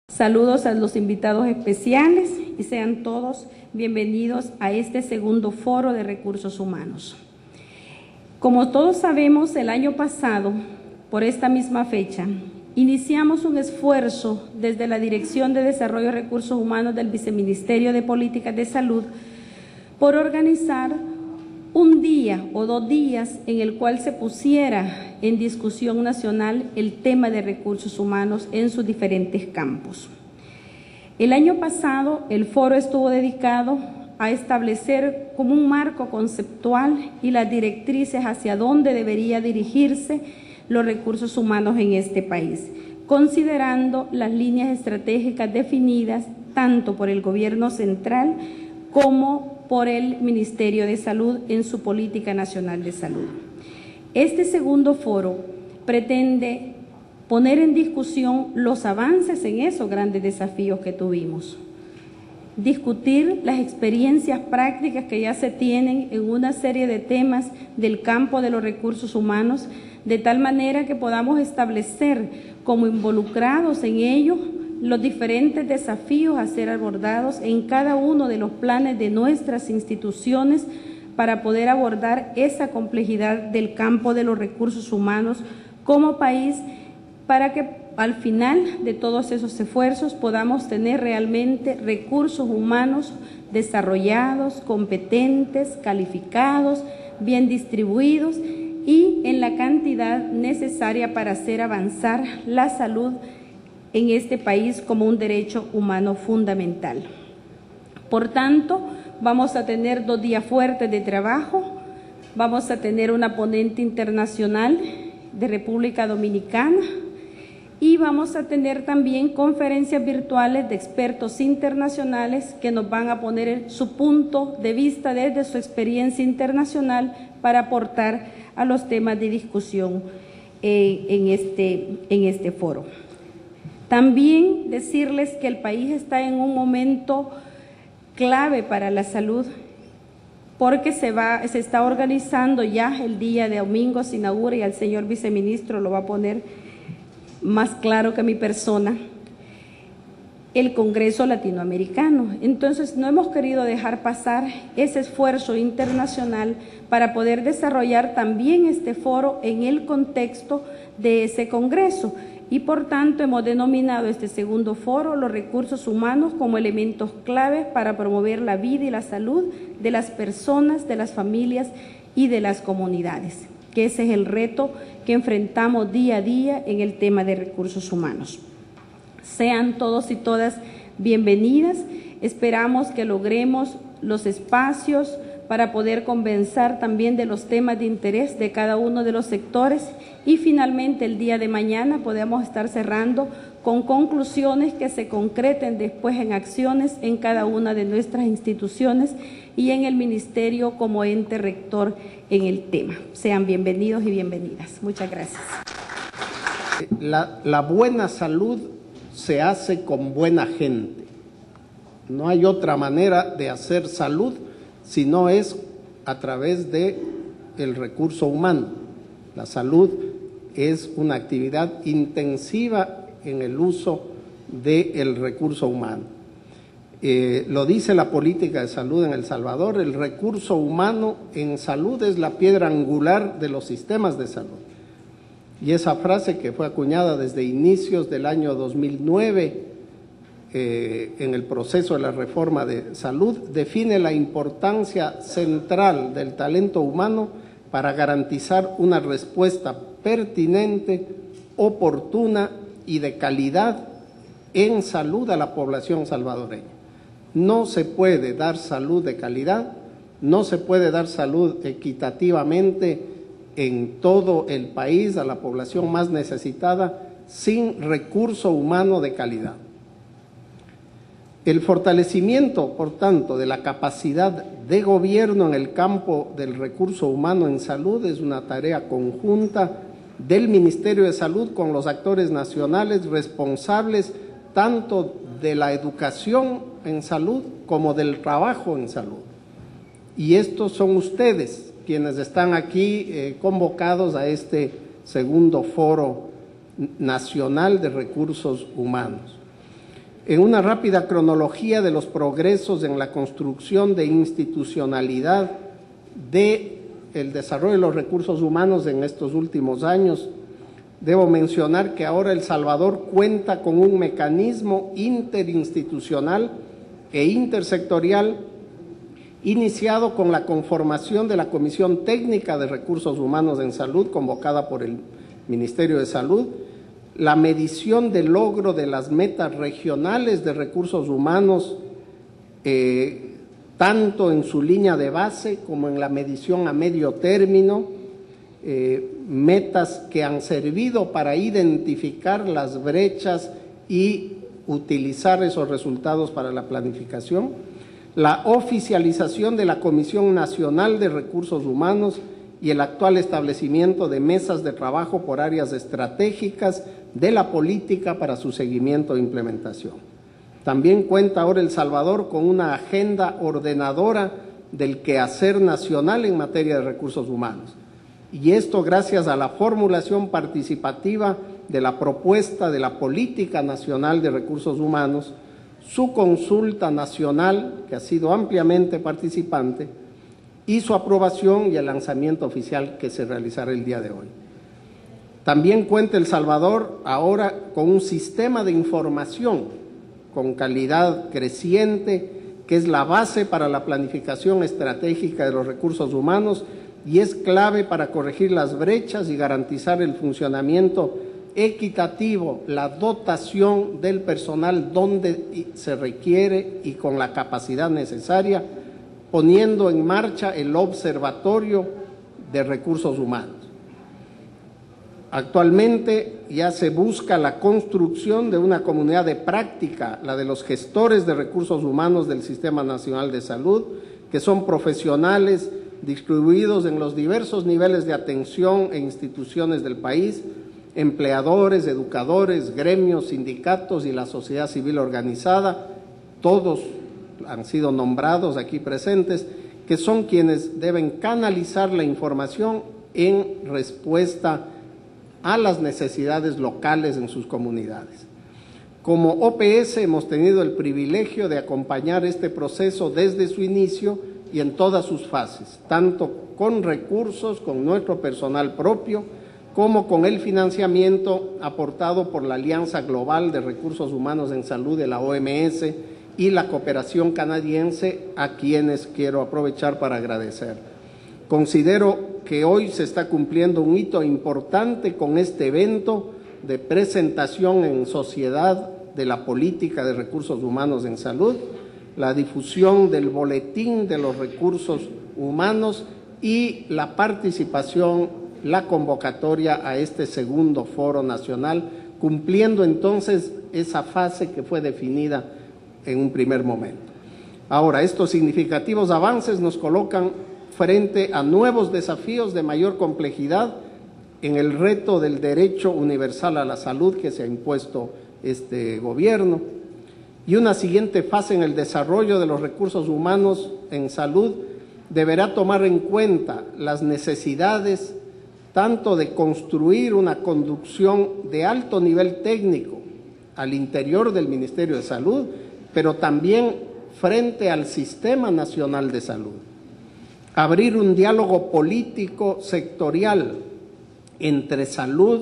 Saludos a los invitados especiales y sean todos bienvenidos a este segundo foro de recursos humanos. Como todos sabemos, el año pasado, por esta misma fecha, iniciamos un esfuerzo desde la Dirección de Desarrollo de Recursos Humanos del Viceministerio de Políticas de Salud por organizar un día o 2 días en el cual se pusiera en discusión nacional el tema de recursos humanos en sus diferentes campos. El año pasado el foro estuvo dedicado a establecer como un marco conceptual y las directrices hacia dónde debería dirigirse los recursos humanos en este país, considerando las líneas estratégicas definidas tanto por el Gobierno central como por el Ministerio de Salud en su Política Nacional de Salud. Este segundo foro pretende poner en discusión los avances en esos grandes desafíos que tuvimos, discutir las experiencias prácticas que ya se tienen en una serie de temas del campo de los recursos humanos, de tal manera que podamos establecer como involucrados en ello los diferentes desafíos a ser abordados en cada uno de los planes de nuestras instituciones para poder abordar esa complejidad del campo de los recursos humanos como país, para que al final de todos esos esfuerzos podamos tener realmente recursos humanos desarrollados, competentes, calificados, bien distribuidos y en la cantidad necesaria para hacer avanzar la salud en este país como un derecho humano fundamental. Por tanto, vamos a tener 2 días fuertes de trabajo, vamos a tener una ponente internacional de República Dominicana y vamos a tener también conferencias virtuales de expertos internacionales que nos van a poner su punto de vista desde su experiencia internacional para aportar a los temas de discusión en este foro. También decirles que el país está en un momento clave para la salud porque se está organizando ya el día de domingo, se inaugura y el señor viceministro lo va a poner más claro que mi persona, el Congreso Latinoamericano. Entonces no hemos querido dejar pasar ese esfuerzo internacional para poder desarrollar también este foro en el contexto de ese Congreso. Y por tanto hemos denominado este segundo foro los recursos humanos como elementos claves para promover la vida y la salud de las personas, de las familias y de las comunidades, que ese es el reto que enfrentamos día a día en el tema de recursos humanos. Sean todos y todas bienvenidas, esperamos que logremos los espacios para poder conversar también de los temas de interés de cada uno de los sectores y finalmente el día de mañana podemos estar cerrando con conclusiones que se concreten después en acciones en cada una de nuestras instituciones y en el Ministerio como ente rector en el tema. Sean bienvenidos y bienvenidas. Muchas gracias. La buena salud se hace con buena gente. No hay otra manera de hacer salud si no es a través del recurso humano. La salud es una actividad intensiva en el uso del recurso humano. Lo dice la política de salud en El Salvador, el recurso humano en salud es la piedra angular de los sistemas de salud. Y esa frase que fue acuñada desde inicios del año 2009, en el proceso de la reforma de salud, define la importancia central del talento humano para garantizar una respuesta pertinente, oportuna y de calidad en salud a la población salvadoreña. No se puede dar salud de calidad, no se puede dar salud equitativamente en todo el país a la población más necesitada sin recurso humano de calidad. El fortalecimiento, por tanto, de la capacidad de gobierno en el campo del recurso humano en salud es una tarea conjunta del Ministerio de Salud con los actores nacionales responsables tanto de la educación en salud como del trabajo en salud. Y estos son ustedes quienes están aquí convocados a este segundo foro nacional de recursos humanos. En una rápida cronología de los progresos en la construcción de institucionalidad del desarrollo de los recursos humanos en estos últimos años, debo mencionar que ahora El Salvador cuenta con un mecanismo interinstitucional e intersectorial iniciado con la conformación de la Comisión Técnica de Recursos Humanos en Salud, convocada por el Ministerio de Salud, la medición del logro de las metas regionales de recursos humanos, tanto en su línea de base como en la medición a medio término, metas que han servido para identificar las brechas y utilizar esos resultados para la planificación, la oficialización de la Comisión Nacional de Recursos Humanos y el actual establecimiento de mesas de trabajo por áreas estratégicas de la política para su seguimiento e implementación. También cuenta ahora El Salvador con una agenda ordenadora del quehacer nacional en materia de recursos humanos. Y esto gracias a la formulación participativa de la propuesta de la Política Nacional de Recursos Humanos, su consulta nacional, que ha sido ampliamente participante, y su aprobación y el lanzamiento oficial que se realizará el día de hoy. También cuenta El Salvador ahora con un sistema de información con calidad creciente, que es la base para la planificación estratégica de los recursos humanos y es clave para corregir las brechas y garantizar el funcionamiento equitativo, la dotación del personal donde se requiere y con la capacidad necesaria, poniendo en marcha el Observatorio de Recursos Humanos. Actualmente ya se busca la construcción de una comunidad de práctica, la de los gestores de recursos humanos del Sistema Nacional de Salud, que son profesionales distribuidos en los diversos niveles de atención e instituciones del país, empleadores, educadores, gremios, sindicatos y la sociedad civil organizada, todos han sido nombrados aquí presentes, que son quienes deben canalizar la información en respuesta a las necesidades locales en sus comunidades. Como OPS hemos tenido el privilegio de acompañar este proceso desde su inicio y en todas sus fases, tanto con recursos, con nuestro personal propio, como con el financiamiento aportado por la Alianza Global de Recursos Humanos en Salud de la OMS y la cooperación canadiense, a quienes quiero aprovechar para agradecer. Considero que hoy se está cumpliendo un hito importante con este evento de presentación en sociedad de la política de recursos humanos en salud, la difusión del boletín de los recursos humanos y la participación, la convocatoria a este segundo foro nacional, cumpliendo entonces esa fase que fue definida en un primer momento. Ahora, estos significativos avances nos colocan frente a nuevos desafíos de mayor complejidad en el reto del derecho universal a la salud que se ha impuesto este gobierno, y una siguiente fase en el desarrollo de los recursos humanos en salud deberá tomar en cuenta las necesidades tanto de construir una conducción de alto nivel técnico al interior del Ministerio de Salud, pero también frente al Sistema Nacional de Salud. Abrir un diálogo político sectorial entre salud,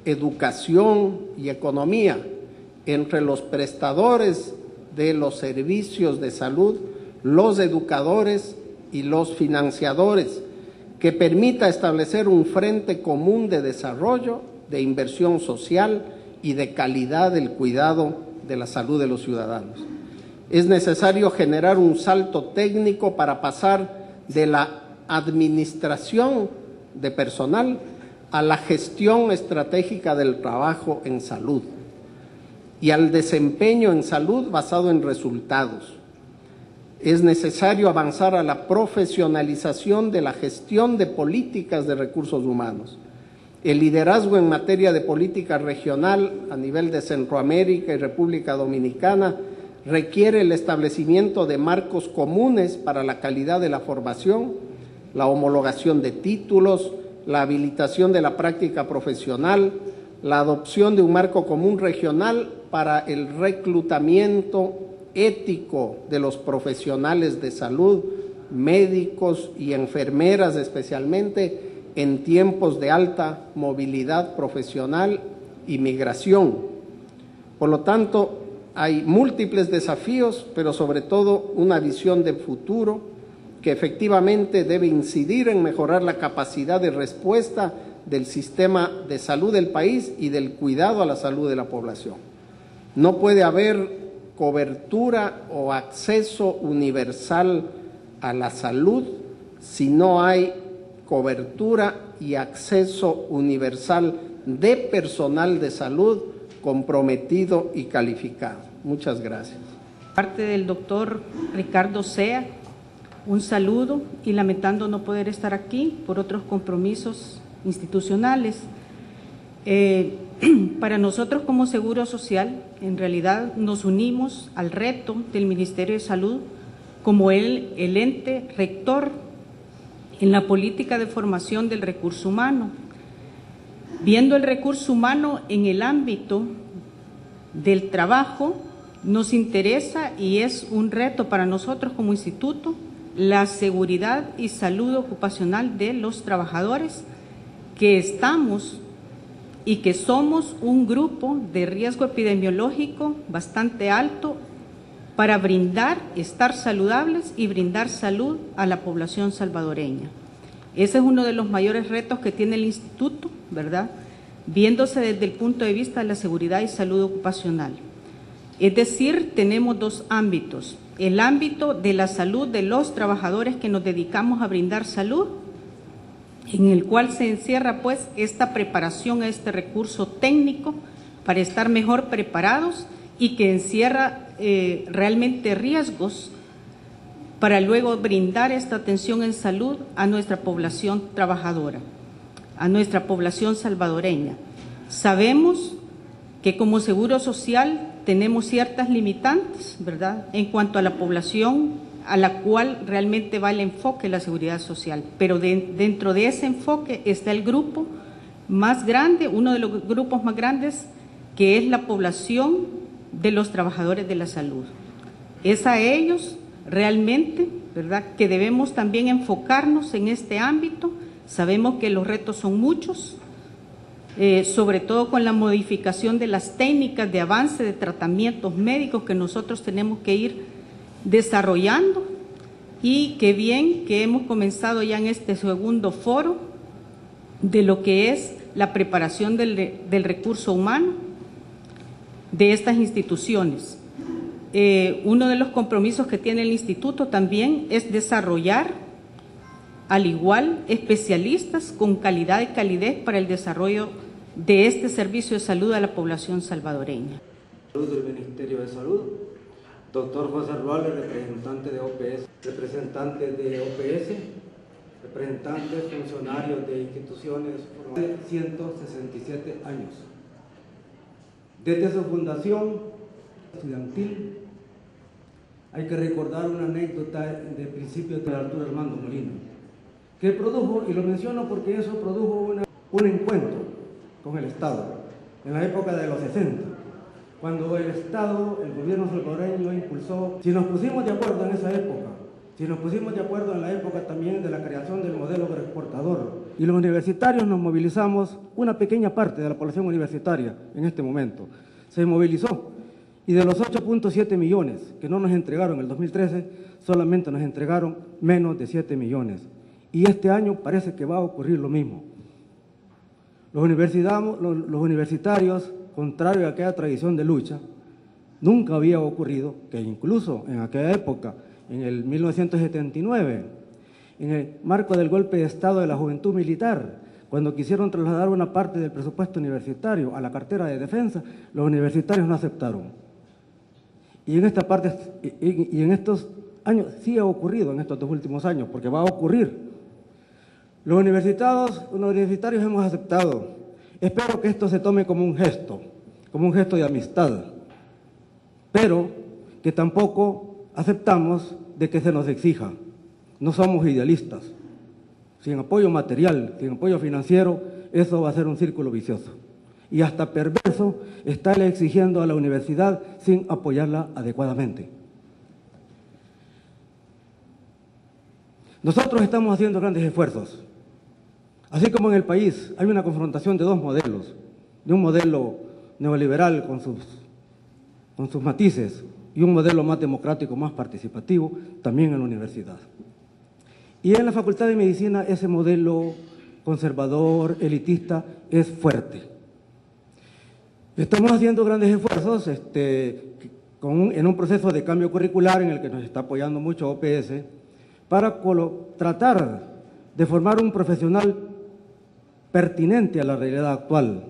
educación y economía, entre los prestadores de los servicios de salud, los educadores y los financiadores, que permita establecer un frente común de desarrollo, de inversión social y de calidad del cuidado de la salud de los ciudadanos. Es necesario generar un salto técnico para pasar de la administración de personal a la gestión estratégica del trabajo en salud y al desempeño en salud basado en resultados. Es necesario avanzar a la profesionalización de la gestión de políticas de recursos humanos. El liderazgo en materia de política regional a nivel de Centroamérica y República Dominicana requiere el establecimiento de marcos comunes para la calidad de la formación, la homologación de títulos, la habilitación de la práctica profesional, la adopción de un marco común regional para el reclutamiento ético de los profesionales de salud, médicos y enfermeras especialmente, en tiempos de alta movilidad profesional y migración. Por lo tanto, hay múltiples desafíos, pero sobre todo una visión de futuro que efectivamente debe incidir en mejorar la capacidad de respuesta del sistema de salud del país y del cuidado a la salud de la población. No puede haber cobertura o acceso universal a la salud si no hay cobertura y acceso universal de personal de salud comprometido y calificado. Muchas gracias. Parte del doctor Ricardo Sea, un saludo y lamentando no poder estar aquí por otros compromisos institucionales. Para nosotros como Seguro Social, en realidad nos unimos al reto del Ministerio de Salud como el ente rector en la política de formación del recurso humano, viendo el recurso humano en el ámbito del trabajo. Nos interesa y es un reto para nosotros como instituto la seguridad y salud ocupacional de los trabajadores que estamos y que somos un grupo de riesgo epidemiológico bastante alto para estar saludables y brindar salud a la población salvadoreña. Ese es uno de los mayores retos que tiene el instituto, ¿verdad? Viéndose desde el punto de vista de la seguridad y salud ocupacional. Es decir, tenemos dos ámbitos: el ámbito de la salud de los trabajadores que nos dedicamos a brindar salud, en el cual se encierra pues esta preparación a este recurso técnico para estar mejor preparados y que encierra realmente riesgos para luego brindar esta atención en salud a nuestra población trabajadora, a nuestra población salvadoreña. Sabemos que como Seguro Social tenemos ciertas limitantes, ¿verdad?, en cuanto a la población a la cual realmente va el enfoque de la seguridad social, pero dentro de ese enfoque está el grupo más grande, uno de los grupos más grandes, que es la población de los trabajadores de la salud. Es a ellos realmente, ¿verdad?, que debemos también enfocarnos en este ámbito. Sabemos que los retos son muchos, sobre todo con la modificación de las técnicas de avance de tratamientos médicos que nosotros tenemos que ir desarrollando, y qué bien que hemos comenzado ya en este segundo foro de lo que es la preparación del recurso humano de estas instituciones. Uno de los compromisos que tiene el instituto también es desarrollar al igual especialistas con calidad y calidez para el desarrollo de este servicio de salud a la población salvadoreña. Del Ministerio de Salud, doctor José Ruales, representante de OPS, representantes de OPS, representantes, funcionarios de instituciones formales, 167 años. Desde su fundación estudiantil, hay que recordar una anécdota de principios de Arturo Armando Molina, que produjo, y lo menciono porque eso produjo un encuentro con el Estado en la época de los 60, cuando el Estado, el gobierno salvadoreño impulsó, si nos pusimos de acuerdo en esa época, si nos pusimos de acuerdo en la época también de la creación del modelo agroexportador, y los universitarios nos movilizamos, una pequeña parte de la población universitaria en este momento se movilizó, y de los 8.7 millones que no nos entregaron en el 2013, solamente nos entregaron menos de 7 millones. Y este año parece que va a ocurrir lo mismo. Los universitarios, contrario a aquella tradición de lucha, nunca había ocurrido que incluso en aquella época, en el 1979, en el marco del golpe de Estado de la Juventud Militar, cuando quisieron trasladar una parte del presupuesto universitario a la cartera de defensa, los universitarios no aceptaron. Y en esta parte, y en estos años, sí ha ocurrido en estos 2 últimos años, porque va a ocurrir. Los universitarios hemos aceptado. Espero que esto se tome como un gesto de amistad, pero que tampoco aceptamos de que se nos exija. No somos idealistas. Sin apoyo material, sin apoyo financiero, eso va a ser un círculo vicioso. y hasta perverso estarle exigiendo a la universidad sin apoyarla adecuadamente. Nosotros estamos haciendo grandes esfuerzos. Así como en el país hay una confrontación de dos modelos, de un modelo neoliberal con sus matices y un modelo más democrático, más participativo, también en la universidad. Y en la Facultad de Medicina ese modelo conservador, elitista, es fuerte. Estamos haciendo grandes esfuerzos en un proceso de cambio curricular en el que nos está apoyando mucho OPS para tratar de formar un profesional pertinente a la realidad actual.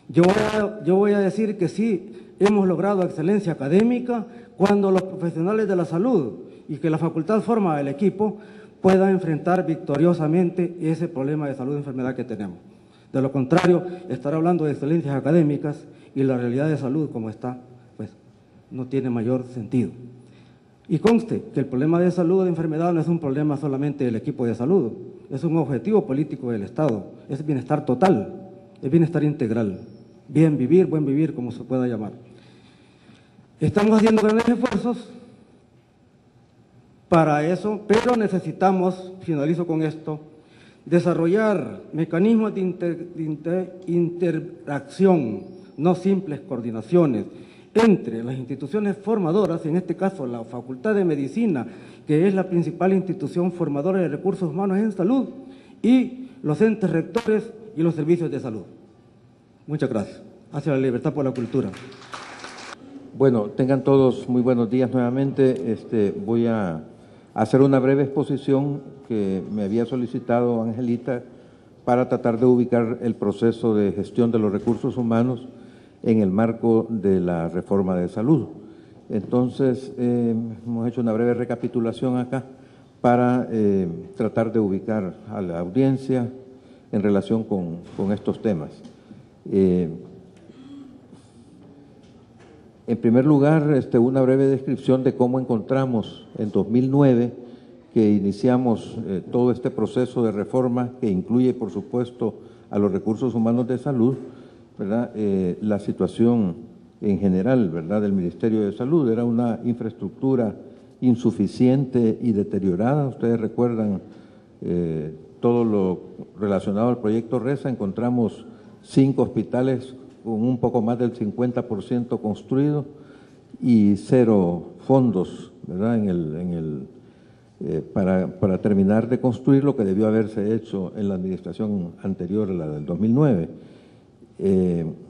Yo voy a decir que sí, hemos logrado excelencia académica cuando los profesionales de la salud y que la facultad forma el equipo puedan enfrentar victoriosamente ese problema de salud y enfermedad que tenemos. De lo contrario, estar hablando de excelencias académicas y la realidad de salud como está, pues no tiene mayor sentido. Y conste que el problema de salud o de enfermedad no es un problema solamente del equipo de salud, es un objetivo político del Estado, es bienestar total, es bienestar integral, bien vivir, buen vivir, como se pueda llamar. Estamos haciendo grandes esfuerzos para eso, pero necesitamos, finalizo con esto, desarrollar mecanismos de interacción, no simples coordinaciones, entre las instituciones formadoras, en este caso la Facultad de Medicina, que es la principal institución formadora de recursos humanos en salud, y los entes rectores y los servicios de salud. Muchas gracias. Hacia la libertad por la cultura. Bueno, tengan todos muy buenos días nuevamente. Voy a hacer una breve exposición que me había solicitado Angelita para tratar de ubicar el proceso de gestión de los recursos humanos en el marco de la reforma de salud. Entonces, hemos hecho una breve recapitulación acá para tratar de ubicar a la audiencia en relación con estos temas. En primer lugar, una breve descripción de cómo encontramos en 2009 que iniciamos todo este proceso de reforma que incluye, por supuesto, a los recursos humanos de salud, ¿verdad? La situación en general, ¿verdad?, del Ministerio de Salud era una infraestructura insuficiente y deteriorada. Ustedes recuerdan todo lo relacionado al proyecto RESA. Encontramos 5 hospitales con un poco más del 50% construido y 0 fondos, ¿verdad?, para terminar de construir lo que debió haberse hecho en la administración anterior, la del 2009.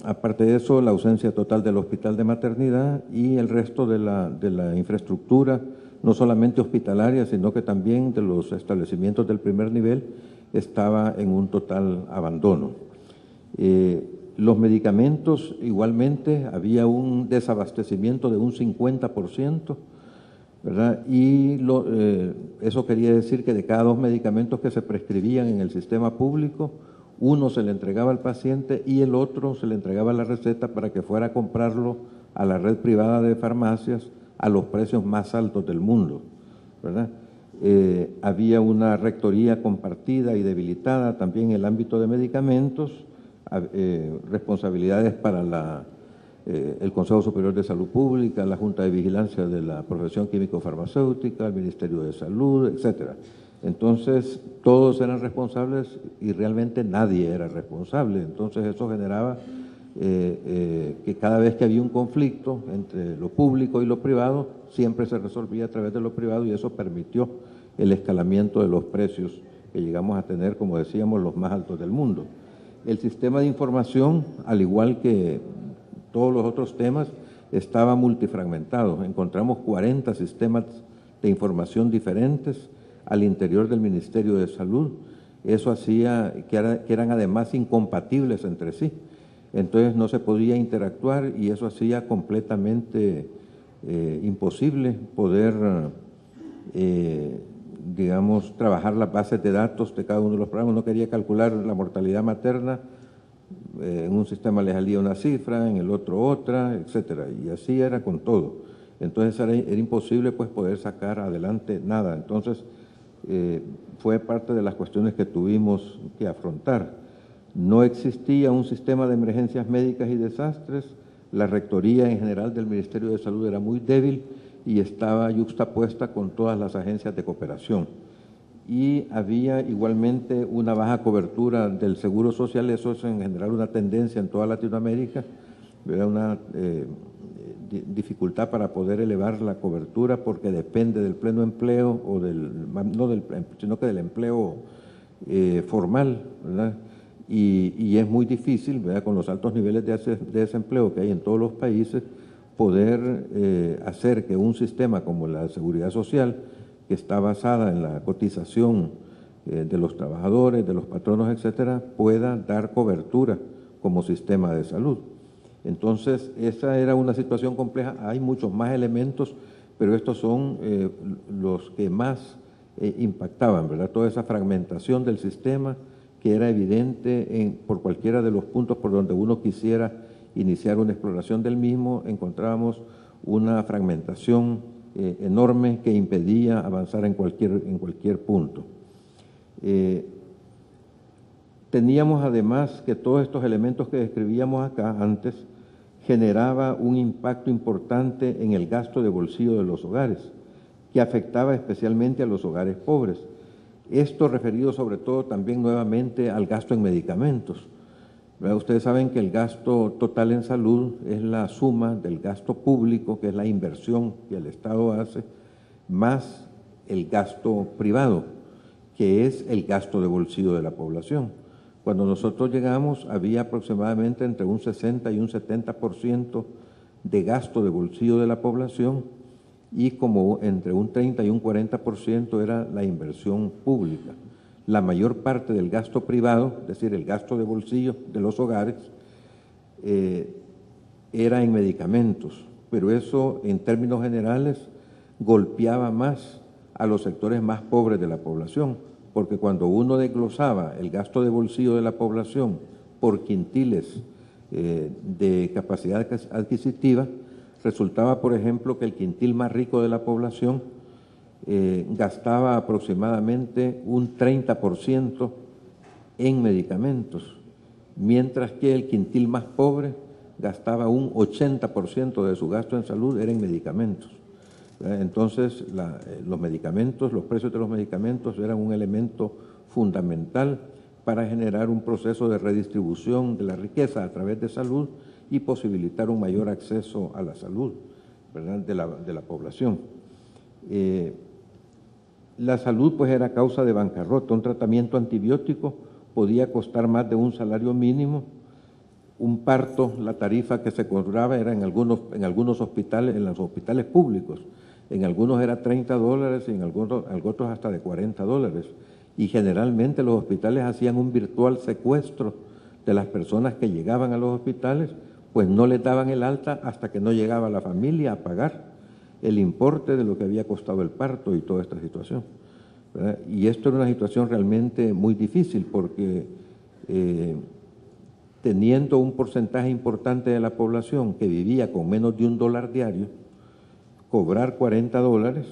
Aparte de eso, la ausencia total del hospital de maternidad y el resto de la infraestructura, no solamente hospitalaria, sino que también de los establecimientos del primer nivel, estaba en un total abandono. Los medicamentos, igualmente, había un desabastecimiento de un 50%, ¿verdad? Y eso quería decir que de cada 2 medicamentos que se prescribían en el sistema público, uno se le entregaba al paciente y el otro se le entregaba la receta para que fuera a comprarlo a la red privada de farmacias a los precios más altos del mundo, ¿verdad? Había una rectoría compartida y debilitada también en el ámbito de medicamentos, responsabilidades para el Consejo Superior de Salud Pública, la Junta de Vigilancia de la Profesión Químico-Farmacéutica, el Ministerio de Salud, etcétera. Entonces, todos eran responsables y realmente nadie era responsable. Entonces, eso generaba que cada vez que había un conflicto entre lo público y lo privado, siempre se resolvía a través de lo privado y eso permitió el escalamiento de los precios que llegamos a tener, como decíamos, los más altos del mundo. El sistema de información, al igual que todos los otros temas, estaba multifragmentado. Encontramos 40 sistemas de información diferentes al interior del Ministerio de Salud. Eso hacía que eran además incompatibles entre sí. Entonces no se podía interactuar y eso hacía completamente imposible poder, digamos, trabajar las bases de datos de cada uno de los programas. Uno quería calcular la mortalidad materna, en un sistema le salía una cifra, en el otro otra, etcétera, y así era con todo. Entonces era imposible pues poder sacar adelante nada. Entonces fue parte de las cuestiones que tuvimos que afrontar. No existía un sistema de emergencias médicas y desastres, la rectoría en general del Ministerio de Salud era muy débil y estaba yuxtapuesta con todas las agencias de cooperación. Y había igualmente una baja cobertura del seguro social, eso es en general una tendencia en toda Latinoamérica, era una dificultad para poder elevar la cobertura porque depende del pleno empleo, o sino que del empleo formal, ¿verdad? Y es muy difícil, ¿verdad?, con los altos niveles de desempleo que hay en todos los países, poder hacer que un sistema como la seguridad social, que está basada en la cotización de los trabajadores, de los patronos, etcétera, pueda dar cobertura como sistema de salud. Entonces, esa era una situación compleja. Hay muchos más elementos, pero estos son los que más impactaban, ¿verdad? Toda esa fragmentación del sistema que era evidente por cualquiera de los puntos por donde uno quisiera iniciar una exploración del mismo, encontrábamos una fragmentación enorme que impedía avanzar en cualquier punto. Teníamos además que todos estos elementos que describíamos acá antes generaba un impacto importante en el gasto de bolsillo de los hogares, que afectaba especialmente a los hogares pobres. Esto referido sobre todo también nuevamente al gasto en medicamentos. Ustedes saben que el gasto total en salud es la suma del gasto público, que es la inversión que el Estado hace, más el gasto privado, que es el gasto de bolsillo de la población. Cuando nosotros llegamos había aproximadamente entre un 60 y un 70% de gasto de bolsillo de la población y como entre un 30 y un 40% era la inversión pública. La mayor parte del gasto privado, es decir, el gasto de bolsillo de los hogares, era en medicamentos, pero eso en términos generales golpeaba más a los sectores más pobres de la población, porque cuando uno desglosaba el gasto de bolsillo de la población por quintiles de capacidad adquisitiva, resultaba, por ejemplo, que el quintil más rico de la población gastaba aproximadamente un 30% en medicamentos, mientras que el quintil más pobre gastaba un 80% de su gasto en salud era en medicamentos. Entonces, los medicamentos, los precios de los medicamentos eran un elemento fundamental para generar un proceso de redistribución de la riqueza a través de salud y posibilitar un mayor acceso a la salud, ¿verdad?, de la población. La salud pues era causa de bancarrota. Un tratamiento antibiótico podía costar más de un salario mínimo. Un parto, la tarifa que se cobraba era en algunos hospitales, en los hospitales públicos, en algunos era $30 y en otros hasta de $40. Y generalmente los hospitales hacían un virtual secuestro de las personas que llegaban a los hospitales, pues no les daban el alta hasta que no llegaba la familia a pagar el importe de lo que había costado el parto y toda esta situación, ¿verdad? Y esto era una situación realmente muy difícil porque teniendo un porcentaje importante de la población que vivía con menos de $1 diario, cobrar $40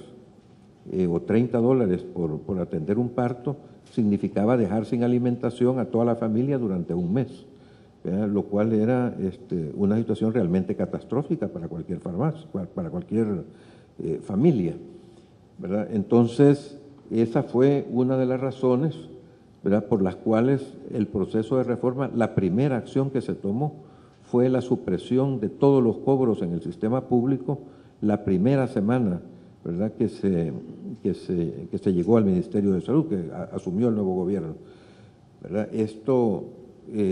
o $30 por atender un parto significaba dejar sin alimentación a toda la familia durante un mes, ¿verdad? Lo cual era una situación realmente catastrófica para cualquier farmacia, para cualquier familia, ¿verdad? Entonces, esa fue una de las razones, ¿verdad?, por las cuales el proceso de reforma, la primera acción que se tomó fue la supresión de todos los cobros en el sistema público la primera semana, ¿verdad?, que se llegó al Ministerio de Salud, que asumió el nuevo gobierno, ¿verdad? Esto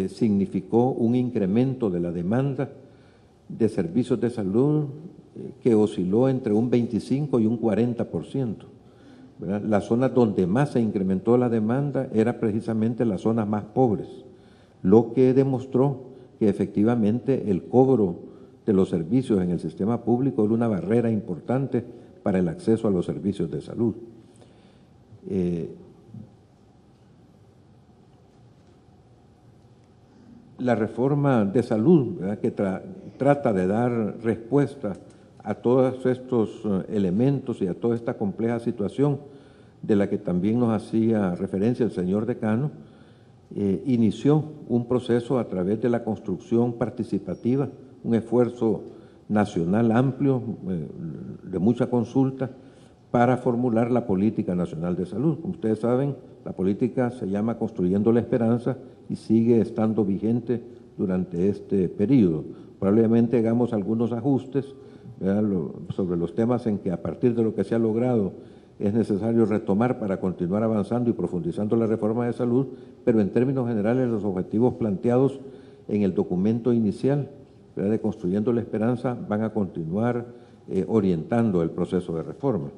significó un incremento de la demanda de servicios de salud que osciló entre un 25 y un 40%, ¿verdad? Las zonas donde más se incrementó la demanda eran precisamente las zonas más pobres, lo que demostró que efectivamente el cobro de los servicios en el sistema público era una barrera importante para el acceso a los servicios de salud. La reforma de salud, ¿verdad?, que trata de dar respuesta a todos estos elementos y a toda esta compleja situación de la que también nos hacía referencia el señor decano, inició un proceso a través de la construcción participativa, un esfuerzo nacional amplio, de mucha consulta, para formular la Política Nacional de Salud. Como ustedes saben, la política se llama Construyendo la Esperanza y sigue estando vigente durante este periodo. Probablemente hagamos algunos ajustes, ¿verdad?, sobre los temas en que a partir de lo que se ha logrado es necesario retomar para continuar avanzando y profundizando la reforma de salud, pero en términos generales los objetivos planteados en el documento inicial, ¿verdad?, de Construyendo la Esperanza van a continuar orientando el proceso de reforma.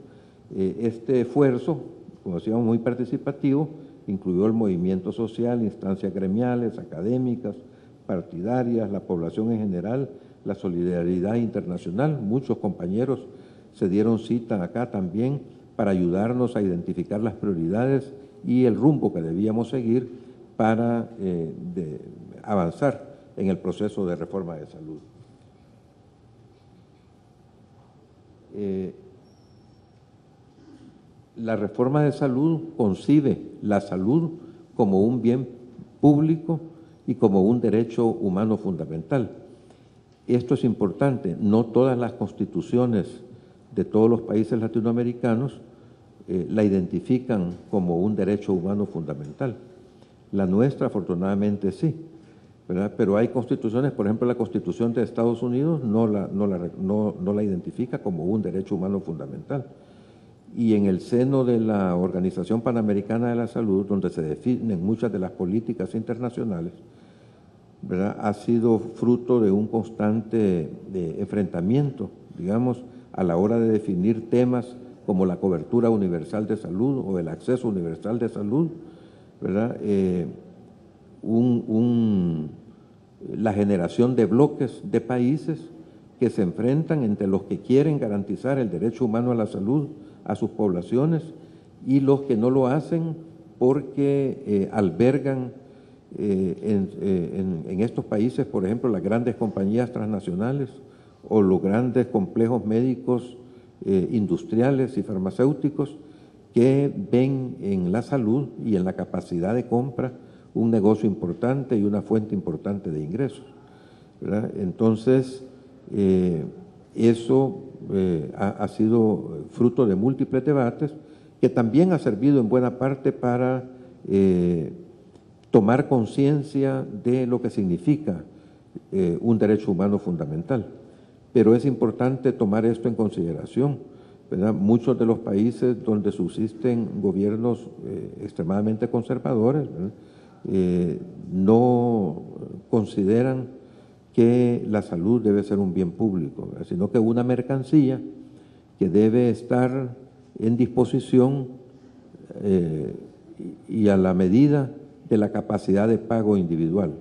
Este esfuerzo, como decíamos, muy participativo, incluyó el movimiento social, instancias gremiales, académicas, partidarias, la población en general, la solidaridad internacional. Muchos compañeros se dieron cita acá también para ayudarnos a identificar las prioridades y el rumbo que debíamos seguir para avanzar en el proceso de reforma de salud. La reforma de salud concibe la salud como un bien público y como un derecho humano fundamental. Esto es importante, no todas las constituciones de todos los países latinoamericanos la identifican como un derecho humano fundamental. La nuestra, afortunadamente, sí, ¿verdad? Pero hay constituciones, por ejemplo, la Constitución de Estados Unidos no la identifica como un derecho humano fundamental. Y en el seno de la Organización Panamericana de la Salud, donde se definen muchas de las políticas internacionales, ¿verdad?, ha sido fruto de un constante enfrentamiento, digamos, a la hora de definir temas como la cobertura universal de salud o el acceso universal de salud, ¿verdad?, la generación de bloques de países que se enfrentan entre los que quieren garantizar el derecho humano a la salud a sus poblaciones y los que no lo hacen porque albergan en estos países, por ejemplo, las grandes compañías transnacionales o los grandes complejos médicos industriales y farmacéuticos que ven en la salud y en la capacidad de compra un negocio importante y una fuente importante de ingresos, ¿verdad? Entonces, eso ha sido fruto de múltiples debates que también ha servido en buena parte para tomar conciencia de lo que significa un derecho humano fundamental. Pero es importante tomar esto en consideración, ¿verdad? Muchos de los países donde subsisten gobiernos extremadamente conservadores, ¿verdad?, no consideran que la salud debe ser un bien público, ¿verdad?, sino que una mercancía que debe estar en disposición y a la medida de la capacidad de pago individual.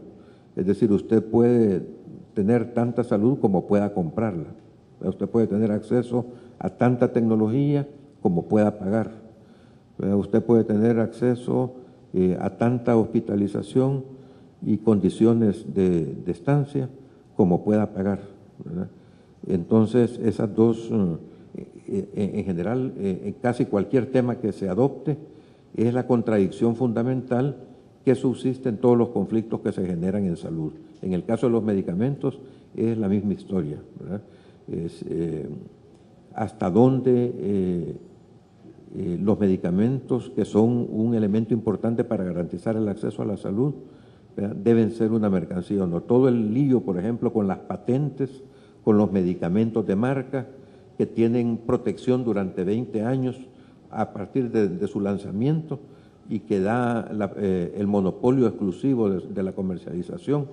Es decir, usted puede tener tanta salud como pueda comprarla. Usted puede tener acceso a tanta tecnología como pueda pagar. Usted puede tener acceso a tanta hospitalización y condiciones de estancia como pueda pagar, ¿verdad? Entonces, esas dos, en general, en casi cualquier tema que se adopte, es la contradicción fundamental que subsiste en todos los conflictos que se generan en salud. En el caso de los medicamentos es la misma historia, ¿verdad? Hasta dónde los medicamentos, que son un elemento importante para garantizar el acceso a la salud, ¿verdad?, deben ser una mercancía o no. Todo el lío, por ejemplo, con las patentes, con los medicamentos de marca que tienen protección durante 20 años a partir de su lanzamiento y que da el monopolio exclusivo de la comercialización,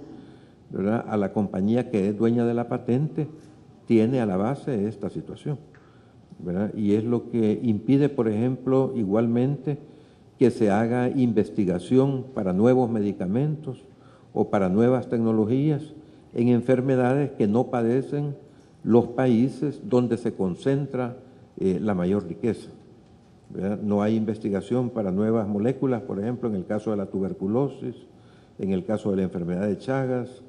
¿verdad?, a la compañía que es dueña de la patente, tiene a la base esta situación, ¿verdad? Y es lo que impide, por ejemplo, igualmente que se haga investigación para nuevos medicamentos o para nuevas tecnologías en enfermedades que no padecen los países donde se concentra la mayor riqueza, ¿verdad? No hay investigación para nuevas moléculas, por ejemplo, en el caso de la tuberculosis, en el caso de la enfermedad de Chagas,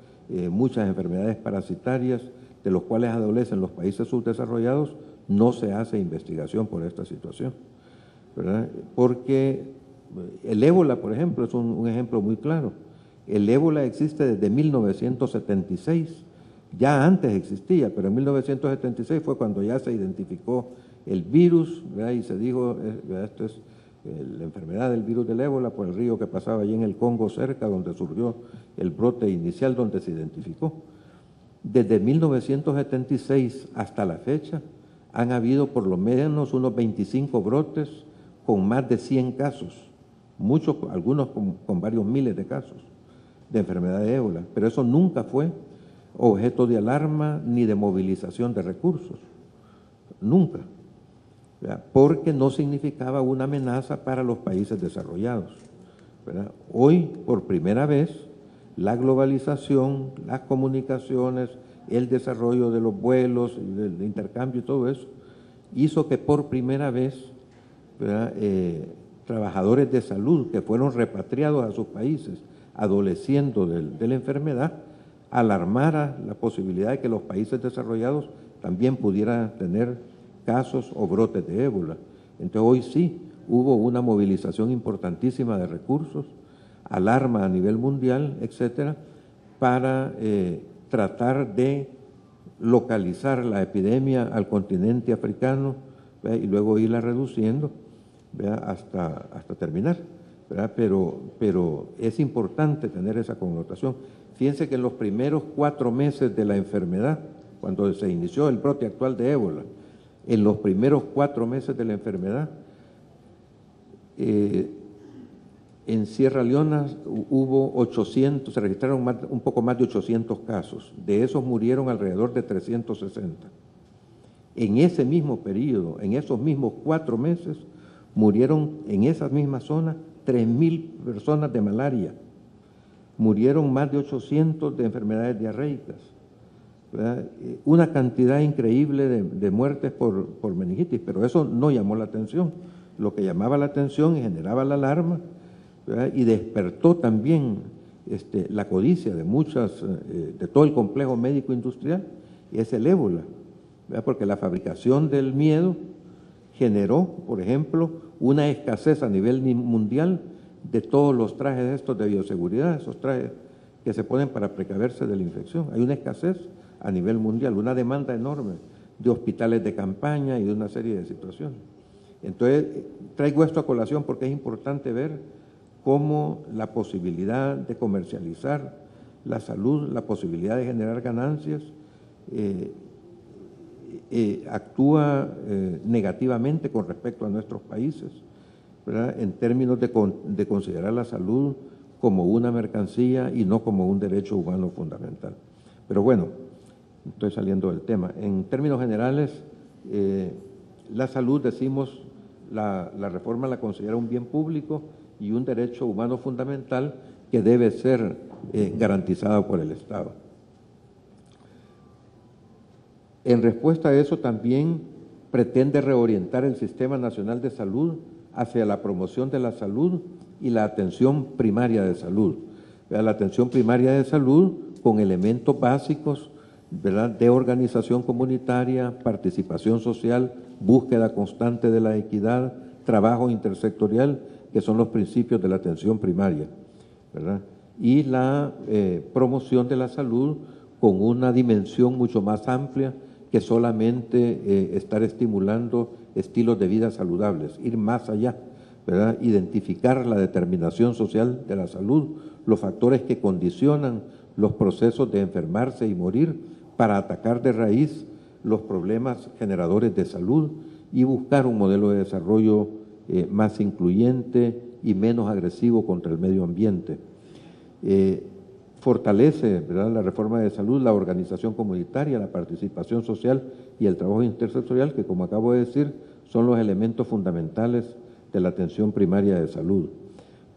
muchas enfermedades parasitarias de los cuales adolecen los países subdesarrollados, no se hace investigación por esta situación, ¿verdad? Porque El ébola, por ejemplo, es un ejemplo muy claro. El ébola existe desde 1976. Ya antes existía, pero en 1976 fue cuando ya se identificó el virus, ¿verdad? Y se dijo, esto es la enfermedad del virus del ébola por el río que pasaba allí en el Congo cerca, donde surgió el brote inicial, donde se identificó. Desde 1976 hasta la fecha han habido por lo menos unos 25 brotes con más de 100 casos, muchos, algunos con varios miles de casos de enfermedad de ébola, pero eso nunca fue objeto de alarma ni de movilización de recursos, nunca, ¿verdad? Porque no significaba una amenaza para los países desarrollados, ¿verdad? Hoy, por primera vez, la globalización, las comunicaciones, el desarrollo de los vuelos, del intercambio y todo eso, hizo que por primera vez, ¿verdad? Trabajadores de salud que fueron repatriados a sus países adoleciendo de la enfermedad, alarmara la posibilidad de que los países desarrollados también pudieran tener casos o brotes de ébola. Entonces hoy sí hubo una movilización importantísima de recursos, alarma a nivel mundial, etcétera, para tratar de localizar la epidemia al continente africano, ¿verdad? Y luego irla reduciendo, ¿verdad? hasta terminar, ¿verdad? Pero es importante tener esa connotación. Fíjense que en los primeros 4 meses de la enfermedad, cuando se inició el brote actual de ébola, en los primeros 4 meses de la enfermedad, en Sierra Leona se registraron un poco más de 800 casos. De esos murieron alrededor de 360. En ese mismo periodo, en esos mismos 4 meses, murieron en esa misma zona 3.000 personas de malaria. Murieron más de 800 de enfermedades diarreicas, ¿verdad? Una cantidad increíble de muertes por meningitis, pero eso no llamó la atención. Lo que llamaba la atención y generaba la alarma, ¿verdad? Y despertó también la codicia de todo el complejo médico industrial, es el ébola, ¿verdad? Porque la fabricación del miedo generó, por ejemplo, una escasez a nivel mundial de todos los trajes estos de bioseguridad, esos trajes que se ponen para precaverse de la infección. Hay una escasez a nivel mundial, una demanda enorme de hospitales de campaña y de una serie de situaciones. Entonces, traigo esto a colación porque es importante ver cómo la posibilidad de comercializar la salud, la posibilidad de generar ganancias, actúa negativamente con respecto a nuestros países, ¿verdad? En términos de considerar la salud como una mercancía y no como un derecho humano fundamental. Pero bueno, estoy saliendo del tema. En términos generales, la salud, decimos, la reforma la considera un bien público y un derecho humano fundamental que debe ser garantizado por el Estado. En respuesta a eso también pretende reorientar el Sistema Nacional de Salud hacia la promoción de la salud y la atención primaria de salud. La atención primaria de salud con elementos básicos, ¿verdad?, de organización comunitaria, participación social, búsqueda constante de la equidad, trabajo intersectorial, que son los principios de la atención primaria, ¿verdad? Y la promoción de la salud con una dimensión mucho más amplia que solamente estar estimulando estilos de vida saludables, ir más allá, ¿verdad? Identificar la determinación social de la salud, los factores que condicionan los procesos de enfermarse y morir para atacar de raíz los problemas generadores de salud y buscar un modelo de desarrollo más incluyente y menos agresivo contra el medio ambiente. Fortalece, ¿verdad?, la reforma de salud, la organización comunitaria, la participación social y el trabajo intersectorial, que como acabo de decir, son los elementos fundamentales de la atención primaria de salud.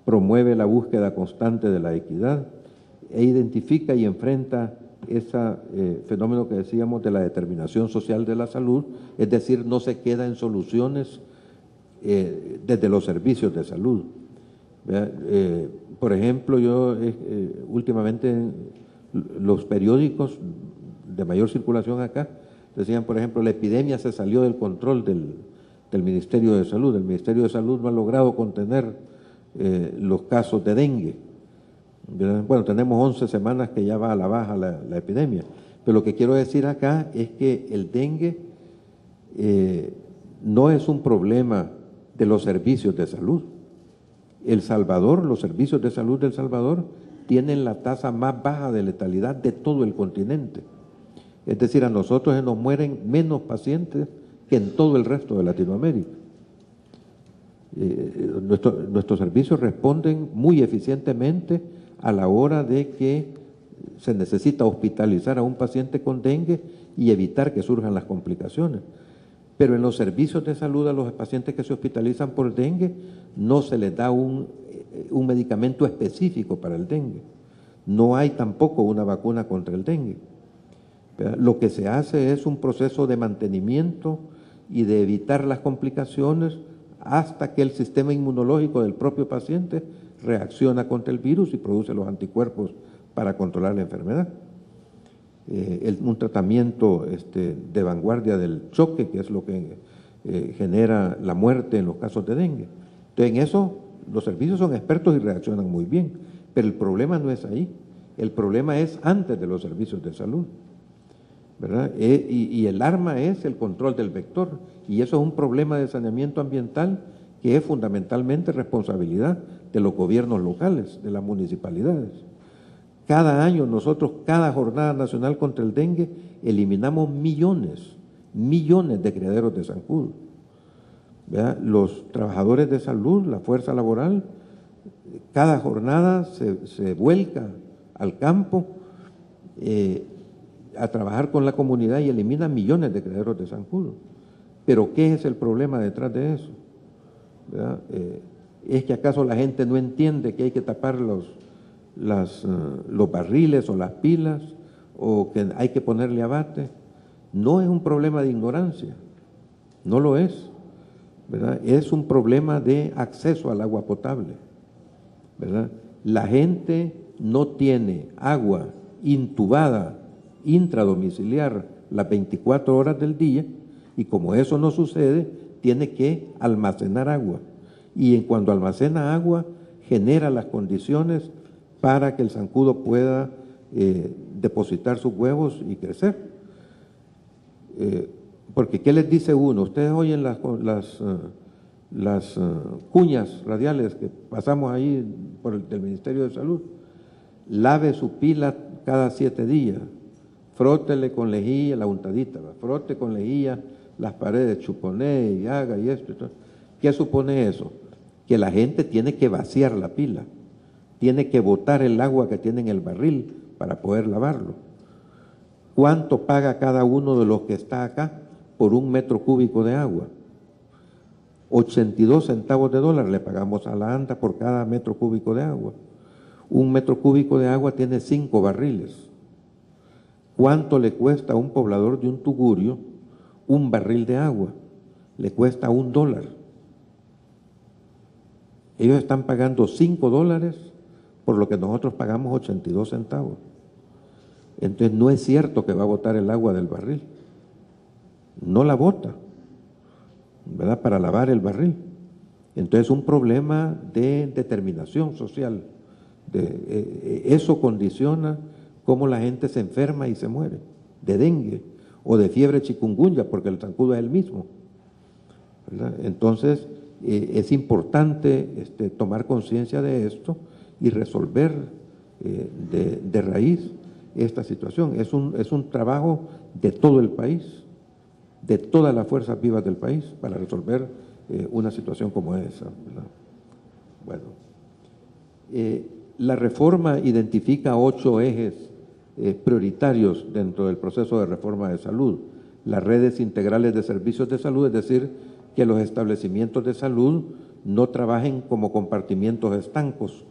Promueve la búsqueda constante de la equidad e identifica y enfrenta ese fenómeno que decíamos de la determinación social de la salud, es decir, no se queda en soluciones desde los servicios de salud. Por ejemplo, yo últimamente los periódicos de mayor circulación acá decían, por ejemplo, la epidemia se salió del control del Ministerio de Salud. El Ministerio de Salud no ha logrado contener los casos de dengue. ¿Verdad? Bueno, tenemos 11 semanas que ya va a la baja la epidemia, pero lo que quiero decir acá es que el dengue no es un problema de los servicios de salud. El Salvador, los servicios de salud del Salvador tienen la tasa más baja de letalidad de todo el continente. Es decir, a nosotros se nos mueren menos pacientes que en todo el resto de Latinoamérica. Nuestros servicios responden muy eficientemente a la hora de que se necesita hospitalizar a un paciente con dengue y evitar que surjan las complicaciones. Pero en los servicios de salud a los pacientes que se hospitalizan por dengue no se les da un medicamento específico para el dengue. No hay tampoco una vacuna contra el dengue. Lo que se hace es un proceso de mantenimiento y de evitar las complicaciones hasta que el sistema inmunológico del propio paciente reacciona contra el virus y produce los anticuerpos para controlar la enfermedad. Un tratamiento de vanguardia del choque, que es lo que genera la muerte en los casos de dengue. Entonces, en eso los servicios son expertos y reaccionan muy bien, pero el problema no es ahí, el problema es antes de los servicios de salud, ¿verdad? Y el arma es el control del vector, y eso es un problema de saneamiento ambiental que es fundamentalmente responsabilidad de los gobiernos locales, de las municipalidades. Cada año nosotros, cada jornada nacional contra el dengue, eliminamos millones de criaderos de zancudo. ¿Verdad? Los trabajadores de salud, la fuerza laboral, cada jornada se vuelca al campo a trabajar con la comunidad y elimina millones de criaderos de zancudo. Pero ¿qué es el problema detrás de eso? ¿Verdad? ¿Es que acaso la gente no entiende que hay que tapar los barriles o las pilas o que hay que ponerle abate? No es un problema de ignorancia, no lo es, ¿verdad? Es un problema de acceso al agua potable, ¿verdad? La gente no tiene agua intubada, intradomiciliar, las 24 horas del día, y como eso no sucede, tiene que almacenar agua. Y cuando almacena agua, genera las condiciones para que el zancudo pueda depositar sus huevos y crecer. Porque ¿qué les dice uno? Ustedes oyen las cuñas radiales que pasamos ahí del Ministerio de Salud. Lave su pila cada 7 días, frótele con lejía la untadita, frote con lejía las paredes, chuponé y haga y esto y todo. ¿Qué supone eso? Que la gente tiene que vaciar la pila, tiene que botar el agua que tiene en el barril para poder lavarlo. ¿Cuánto paga cada uno de los que está acá por 1 metro cúbico de agua? 82 centavos de dólar le pagamos a la ANDA por cada metro cúbico de agua. 1 metro cúbico de agua tiene 5 barriles. ¿Cuánto le cuesta a un poblador de un tugurio un barril de agua? Le cuesta $1. Ellos están pagando $5 por lo que nosotros pagamos 82 centavos. Entonces no es cierto que va a botar el agua del barril. No la bota, ¿verdad? Para lavar el barril. Entonces es un problema de determinación social. Eso condiciona cómo la gente se enferma y se muere de dengue o de fiebre chikungunya, porque el zancudo es el mismo, ¿verdad? Entonces es importante tomar conciencia de esto y resolver de raíz esta situación. Es un trabajo de todo el país, de todas las fuerzas vivas del país para resolver una situación como esa, ¿verdad? Bueno, la reforma identifica 8 ejes prioritarios dentro del proceso de reforma de salud. Las redes integrales de servicios de salud, es decir, que los establecimientos de salud no trabajen como compartimientos estancos,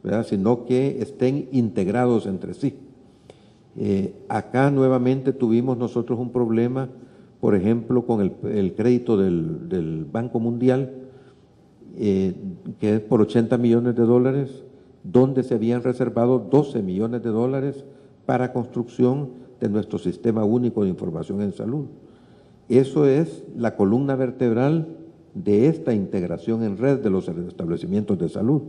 ¿verdad? Sino que estén integrados entre sí. Acá nuevamente tuvimos nosotros un problema, por ejemplo, con el crédito del Banco Mundial, que es por $80 millones, donde se habían reservado $12 millones para construcción de nuestro sistema único de información en salud. Eso es la columna vertebral de esta integración en red de los establecimientos de salud,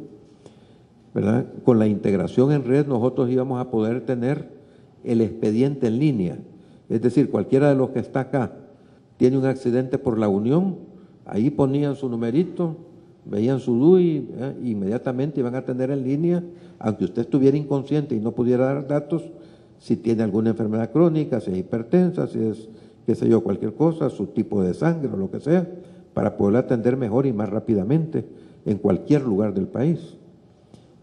¿verdad? Con la integración en red nosotros íbamos a poder tener el expediente en línea, es decir, cualquiera de los que está acá tiene un accidente por la unión, ahí ponían su numerito, veían su DUI, inmediatamente iban a tener en línea, aunque usted estuviera inconsciente y no pudiera dar datos, si tiene alguna enfermedad crónica, si es hipertensa, si es, qué sé yo, cualquier cosa, su tipo de sangre o lo que sea, para poder atender mejor y más rápidamente en cualquier lugar del país.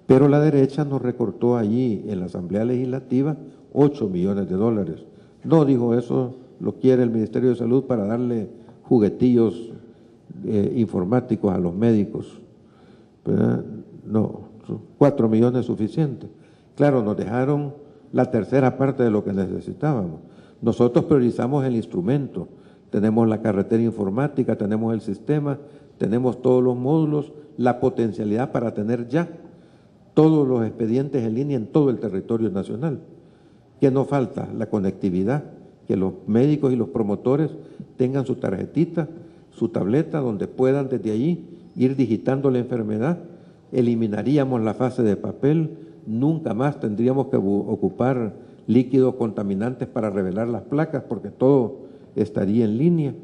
Pero la derecha nos recortó allí en la Asamblea Legislativa 8 millones de dólares. No, dijo, eso lo quiere el Ministerio de Salud para darle juguetillos informáticos a los médicos, ¿verdad? No, 4 millones es suficiente. Claro, nos dejaron la tercera parte de lo que necesitábamos. Nosotros priorizamos el instrumento, tenemos la carretera informática, tenemos el sistema, tenemos todos los módulos, la potencialidad para tener ya todos los expedientes en línea en todo el territorio nacional. ¿Qué nos falta? La conectividad, que los médicos y los promotores tengan su tarjetita, su tableta, donde puedan desde allí ir digitando la enfermedad, eliminaríamos la fase de papel, nunca más tendríamos que ocupar líquidos contaminantes para revelar las placas, porque todo estaría en línea,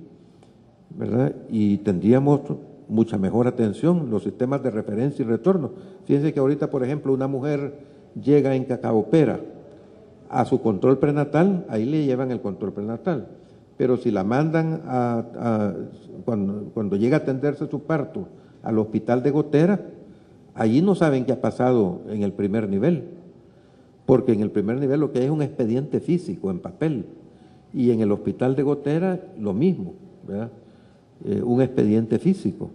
¿verdad? Y tendríamos mucha mejor atención, los sistemas de referencia y retorno. Fíjense que ahorita, por ejemplo, una mujer llega en Cacaopera a su control prenatal, ahí le llevan el control prenatal, pero si la mandan cuando llega a atenderse su parto al hospital de Gotera, allí no saben qué ha pasado en el primer nivel, porque en el primer nivel lo que hay es un expediente físico en papel, y en el hospital de Gotera lo mismo, ¿verdad? Un expediente físico.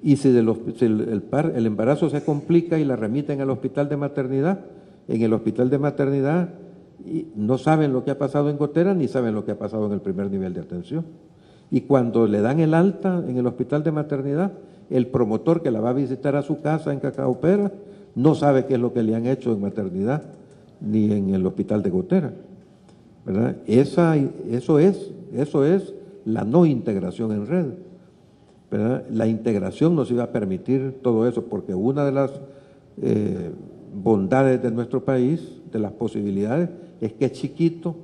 Y si el embarazo se complica y la remiten al hospital de maternidad, en el hospital de maternidad no saben lo que ha pasado en Gotera ni saben lo que ha pasado en el primer nivel de atención. Y cuando le dan el alta en el hospital de maternidad, el promotor que la va a visitar a su casa en Cacaopera no sabe qué es lo que le han hecho en maternidad ni en el hospital de Gotera, ¿verdad? Eso es la no integración en red, ¿verdad? La integración nos iba a permitir todo eso, porque una de las bondades de nuestro país, de las posibilidades, es que es chiquito,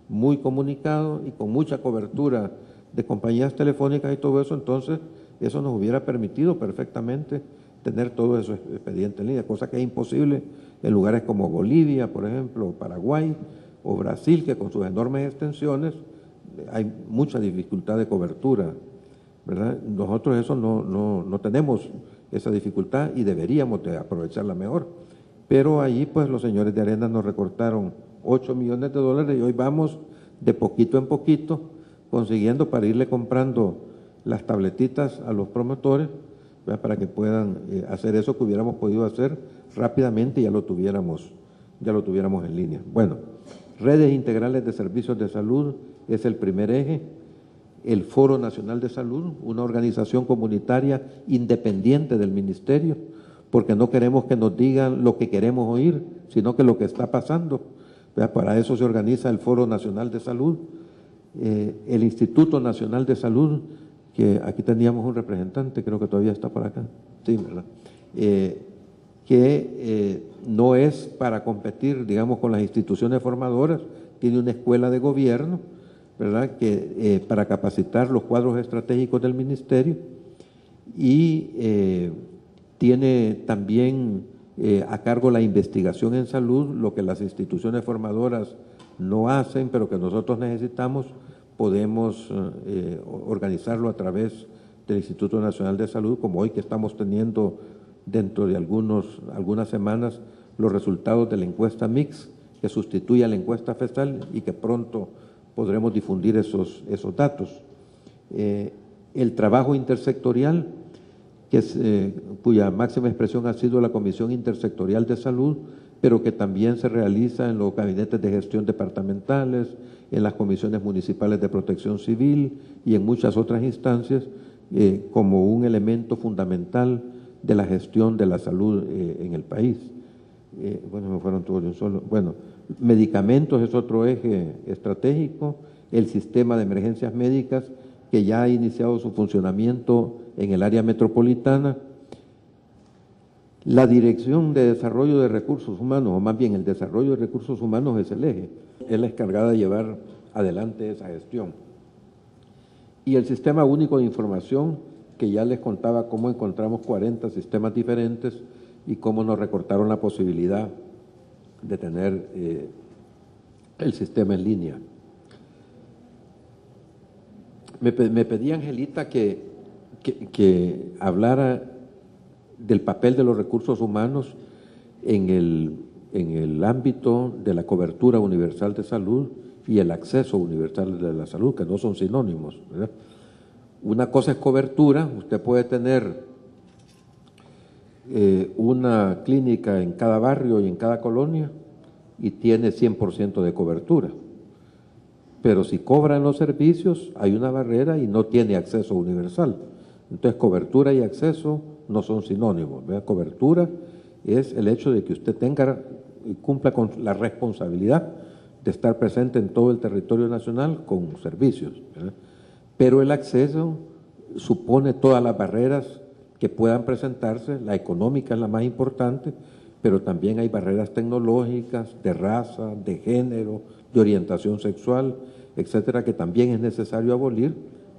muy comunicado y con mucha cobertura de compañías telefónicas y todo eso. Entonces eso nos hubiera permitido perfectamente tener todo eso expediente en línea, cosa que es imposible en lugares como Bolivia, por ejemplo, o Paraguay o Brasil, que con sus enormes extensiones hay mucha dificultad de cobertura, ¿verdad? Nosotros eso no tenemos esa dificultad y deberíamos de aprovecharla mejor. Pero allí pues los señores de Arenas nos recortaron 8 millones de dólares y hoy vamos de poquito en poquito consiguiendo para irle comprando las tabletitas a los promotores, ¿verdad? Para que puedan hacer eso que hubiéramos podido hacer rápidamente y ya lo tuviéramos en línea. Bueno, redes integrales de servicios de salud es el primer eje. El Foro Nacional de Salud, una organización comunitaria independiente del ministerio, porque no queremos que nos digan lo que queremos oír, sino que lo que está pasando. Para eso se organiza el Foro Nacional de Salud, el Instituto Nacional de Salud, que aquí teníamos un representante, creo que todavía está por acá, sí, ¿verdad? Que no es para competir, digamos, con las instituciones formadoras, tiene una escuela de gobierno, ¿verdad? Que para capacitar los cuadros estratégicos del ministerio y tiene también a cargo la investigación en salud, lo que las instituciones formadoras no hacen, pero que nosotros necesitamos, podemos organizarlo a través del Instituto Nacional de Salud, como hoy que estamos teniendo dentro de algunas semanas los resultados de la encuesta MIX, que sustituye a la encuesta FESAL y que pronto podremos difundir esos datos. El trabajo intersectorial, cuya máxima expresión ha sido la Comisión Intersectorial de Salud, pero que también se realiza en los gabinetes de gestión departamentales, en las comisiones municipales de protección civil y en muchas otras instancias, como un elemento fundamental de la gestión de la salud en el país. Bueno, me fueron todos de un solo. Bueno, medicamentos es otro eje estratégico, el sistema de emergencias médicas, que ya ha iniciado su funcionamiento en el área metropolitana. La Dirección de Desarrollo de Recursos Humanos, o más bien el desarrollo de recursos humanos, es el eje, es la encargada de llevar adelante esa gestión. Y el Sistema Único de Información, que ya les contaba cómo encontramos 40 sistemas diferentes y cómo nos recortaron la posibilidad de tener el sistema en línea. Me pedía Angelita que hablara del papel de los recursos humanos en el ámbito de la cobertura universal de salud y el acceso universal de la salud, que no son sinónimos, ¿verdad? Una cosa es cobertura, usted puede tener una clínica en cada barrio y en cada colonia y tiene 100% de cobertura. Pero si cobran los servicios, hay una barrera y no tiene acceso universal. Entonces, cobertura y acceso no son sinónimos, ¿verdad? Cobertura es el hecho de que usted tenga y cumpla con la responsabilidad de estar presente en todo el territorio nacional con servicios, ¿verdad? Pero el acceso supone todas las barreras que puedan presentarse. La económica es la más importante, pero también hay barreras tecnológicas, de raza, de género, de orientación sexual, etcétera, que también es necesario abolir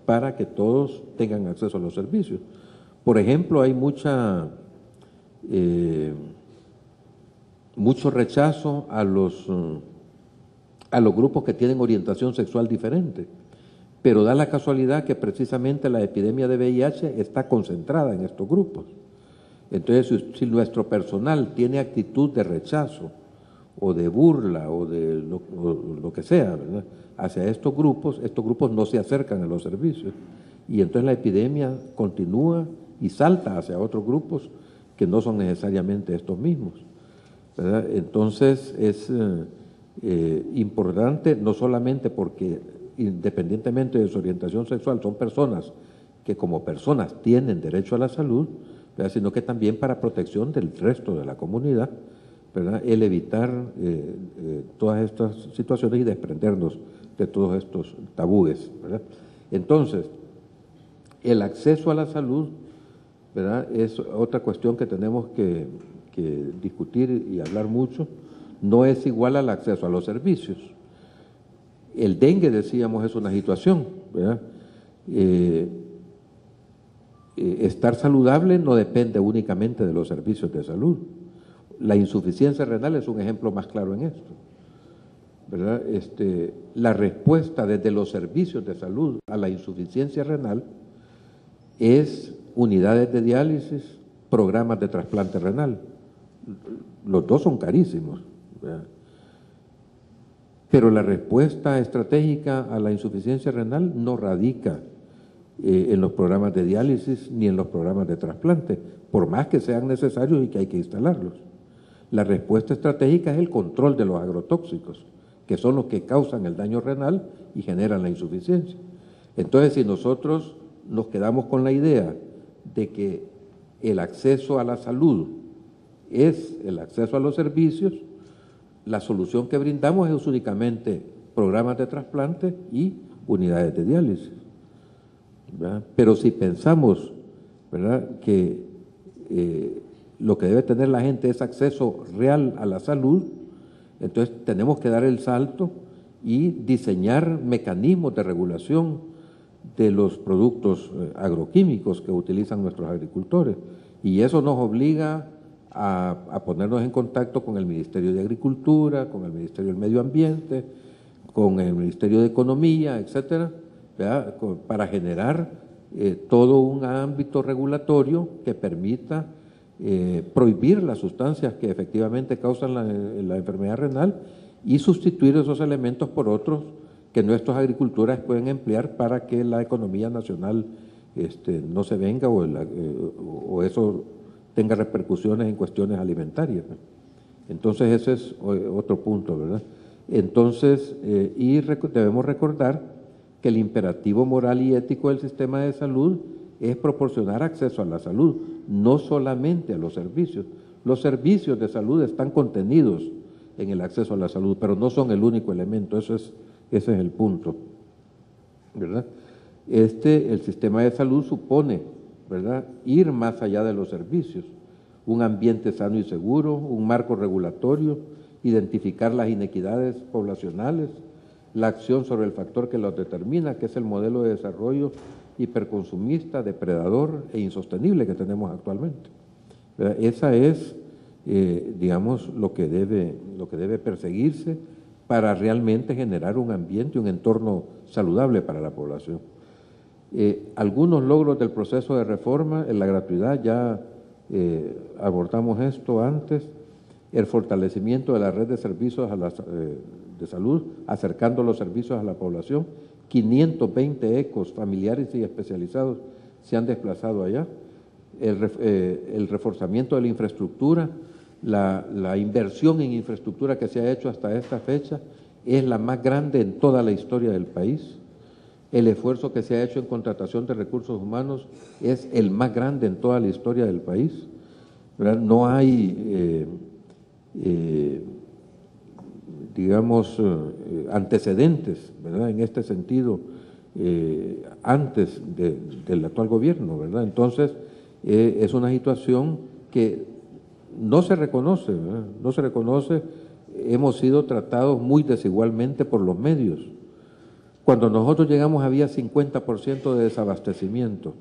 para que todos tengan acceso a los servicios. Por ejemplo, hay mucho rechazo a los grupos que tienen orientación sexual diferente, pero da la casualidad que precisamente la epidemia de VIH está concentrada en estos grupos. Entonces, si nuestro personal tiene actitud de rechazo o de burla o de lo que sea, ¿verdad?, hacia estos grupos no se acercan a los servicios. Y entonces la epidemia continúa y salta hacia otros grupos que no son necesariamente estos mismos, ¿verdad? Entonces es importante, no solamente porque independientemente de su orientación sexual son personas que como personas tienen derecho a la salud, ¿verdad?, sino que también para protección del resto de la comunidad, ¿verdad?, el evitar todas estas situaciones y desprendernos de todos estos tabúes, ¿verdad? Entonces, el acceso a la salud, ¿verdad?, es otra cuestión que tenemos que discutir y hablar mucho. No es igual al acceso a los servicios. El dengue, decíamos, es una situación, ¿verdad? Estar saludable no depende únicamente de los servicios de salud. La insuficiencia renal es un ejemplo más claro en esto, ¿verdad? La respuesta desde los servicios de salud a la insuficiencia renal es unidades de diálisis, programas de trasplante renal. Los dos son carísimos, ¿verdad? Pero la respuesta estratégica a la insuficiencia renal no radica en los programas de diálisis ni en los programas de trasplante, por más que sean necesarios y que hay que instalarlos. La respuesta estratégica es el control de los agrotóxicos, que son los que causan el daño renal y generan la insuficiencia. Entonces, si nosotros nos quedamos con la idea de que el acceso a la salud es el acceso a los servicios, la solución que brindamos es únicamente programas de trasplante y unidades de diálisis, ¿verdad? Pero si pensamos, ¿verdad?, que lo que debe tener la gente es acceso real a la salud, entonces tenemos que dar el salto y diseñar mecanismos de regulación de los productos agroquímicos que utilizan nuestros agricultores. Y eso nos obliga a ponernos en contacto con el Ministerio de Agricultura, con el Ministerio del Medio Ambiente, con el Ministerio de Economía, etcétera, ¿verdad?, para generar todo un ámbito regulatorio que permita prohibir las sustancias que efectivamente causan la enfermedad renal y sustituir esos elementos por otros que nuestros agricultores pueden emplear para que la economía nacional no se venga o eso tenga repercusiones en cuestiones alimentarias. Entonces ese es otro punto, ¿verdad? Entonces, debemos recordar que el imperativo moral y ético del sistema de salud es proporcionar acceso a la salud, no solamente a los servicios. Los servicios de salud están contenidos en el acceso a la salud, pero no son el único elemento, ese es el punto, ¿verdad? el sistema de salud supone, ¿verdad?, ir más allá de los servicios, un ambiente sano y seguro, un marco regulatorio, identificar las inequidades poblacionales, la acción sobre el factor que los determina, que es el modelo de desarrollo hiperconsumista, depredador e insostenible que tenemos actualmente. ¿Verdad? Esa es, digamos, lo que debe perseguirse para realmente generar un ambiente, un entorno saludable para la población. Algunos logros del proceso de reforma, en la gratuidad, ya abordamos esto antes, el fortalecimiento de la red de servicios de salud, acercando los servicios a la población, 520 ECOs familiares y especializados se han desplazado allá, el reforzamiento de la infraestructura, la inversión en infraestructura que se ha hecho hasta esta fecha es la más grande en toda la historia del país. El esfuerzo que se ha hecho en contratación de recursos humanos es el más grande en toda la historia del país. ¿Verdad? No hay, digamos, antecedentes, ¿verdad?, en este sentido, antes del actual gobierno, ¿verdad? Entonces, es una situación que no se reconoce, ¿verdad? No se reconoce. Hemos sido tratados muy desigualmente por los medios. Cuando nosotros llegamos había 50% de desabastecimiento.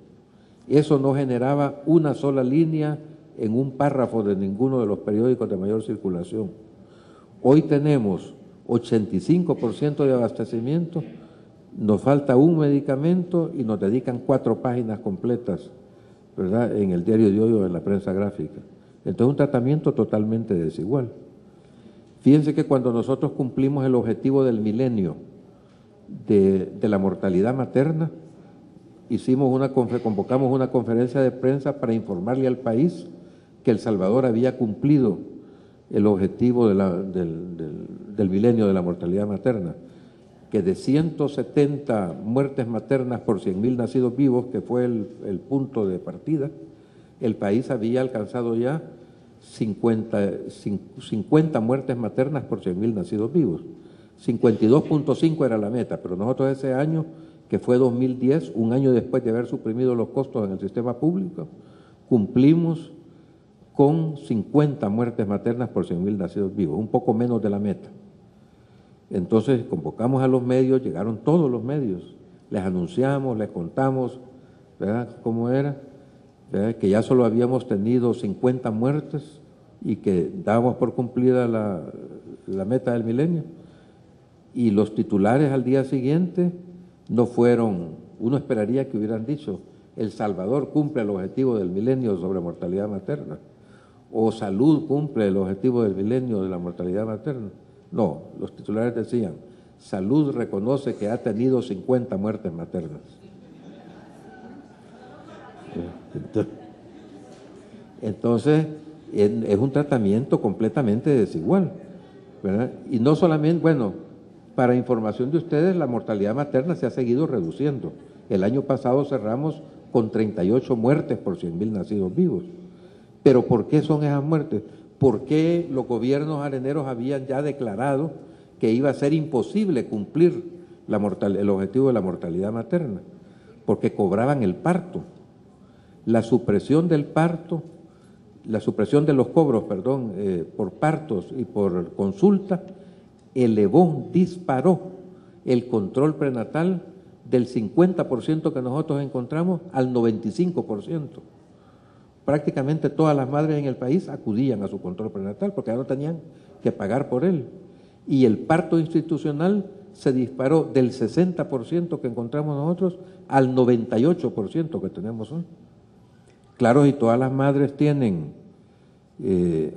Eso no generaba una sola línea en un párrafo de ninguno de los periódicos de mayor circulación. Hoy tenemos 85% de abastecimiento, nos falta un medicamento y nos dedican 4 páginas completas, ¿verdad?, en el diario de hoy o en la prensa gráfica. Entonces, un tratamiento totalmente desigual. Fíjense que cuando nosotros cumplimos el objetivo del milenio de la mortalidad materna, convocamos una conferencia de prensa para informarle al país que El Salvador había cumplido el objetivo del milenio de la mortalidad materna, que de 170 muertes maternas por 100.000 nacidos vivos, que fue el punto de partida, el país había alcanzado ya 50 muertes maternas por 100.000 nacidos vivos. 52.5 era la meta, pero nosotros ese año, que fue 2010, un año después de haber suprimido los costos en el sistema público, cumplimos con 50 muertes maternas por 100.000 nacidos vivos, un poco menos de la meta. Entonces convocamos a los medios, llegaron todos los medios, les anunciamos, les contamos, ¿verdad?, cómo era, ¿verdad?, que ya solo habíamos tenido 50 muertes y que dábamos por cumplida la meta del milenio. Y los titulares al día siguiente no fueron, uno esperaría que hubieran dicho, El Salvador cumple el objetivo del milenio sobre mortalidad materna, o Salud cumple el objetivo del milenio de la mortalidad materna. No, los titulares decían, Salud reconoce que ha tenido 50 muertes maternas. Entonces, es un tratamiento completamente desigual, ¿verdad? Y no solamente, bueno, para información de ustedes, la mortalidad materna se ha seguido reduciendo. El año pasado cerramos con 38 muertes por 100.000 nacidos vivos. ¿Pero por qué son esas muertes? ¿Por qué los gobiernos areneros habían ya declarado que iba a ser imposible cumplir el objetivo de la mortalidad materna? Porque cobraban el parto. La supresión del parto, la supresión de los cobros, por partos y por consulta, disparó el control prenatal del 50% que nosotros encontramos al 95%. Prácticamente todas las madres en el país acudían a su control prenatal porque ya no tenían que pagar por él. Y el parto institucional se disparó del 60% que encontramos nosotros al 98% que tenemos hoy. Claro, y todas las madres tienen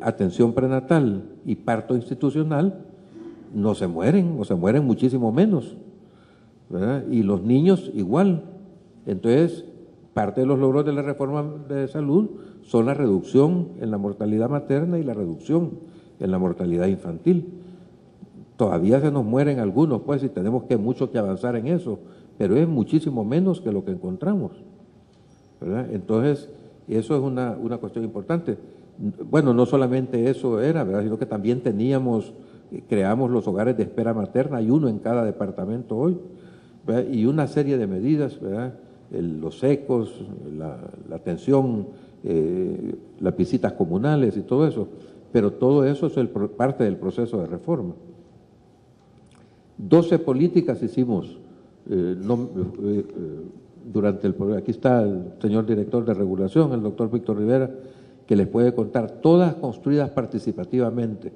atención prenatal y parto institucional, no se mueren, o se mueren muchísimo menos, ¿verdad? Y los niños igual. Entonces, parte de los logros de la reforma de salud son la reducción en la mortalidad materna y la reducción en la mortalidad infantil. Todavía se nos mueren algunos, pues, y tenemos mucho que avanzar en eso, pero es muchísimo menos que lo que encontramos, ¿verdad? Entonces, eso es una cuestión importante. Bueno, no solamente eso era, ¿verdad?, sino que también creamos los hogares de espera materna, hay uno en cada departamento hoy, ¿verdad? Y una serie de medidas, ¿verdad? Los ecos, la atención, las visitas comunales y todo eso, pero todo eso es parte del proceso de reforma. 12 políticas hicimos durante aquí está el señor director de regulación, el doctor Víctor Rivera, que les puede contar, todas construidas participativamente.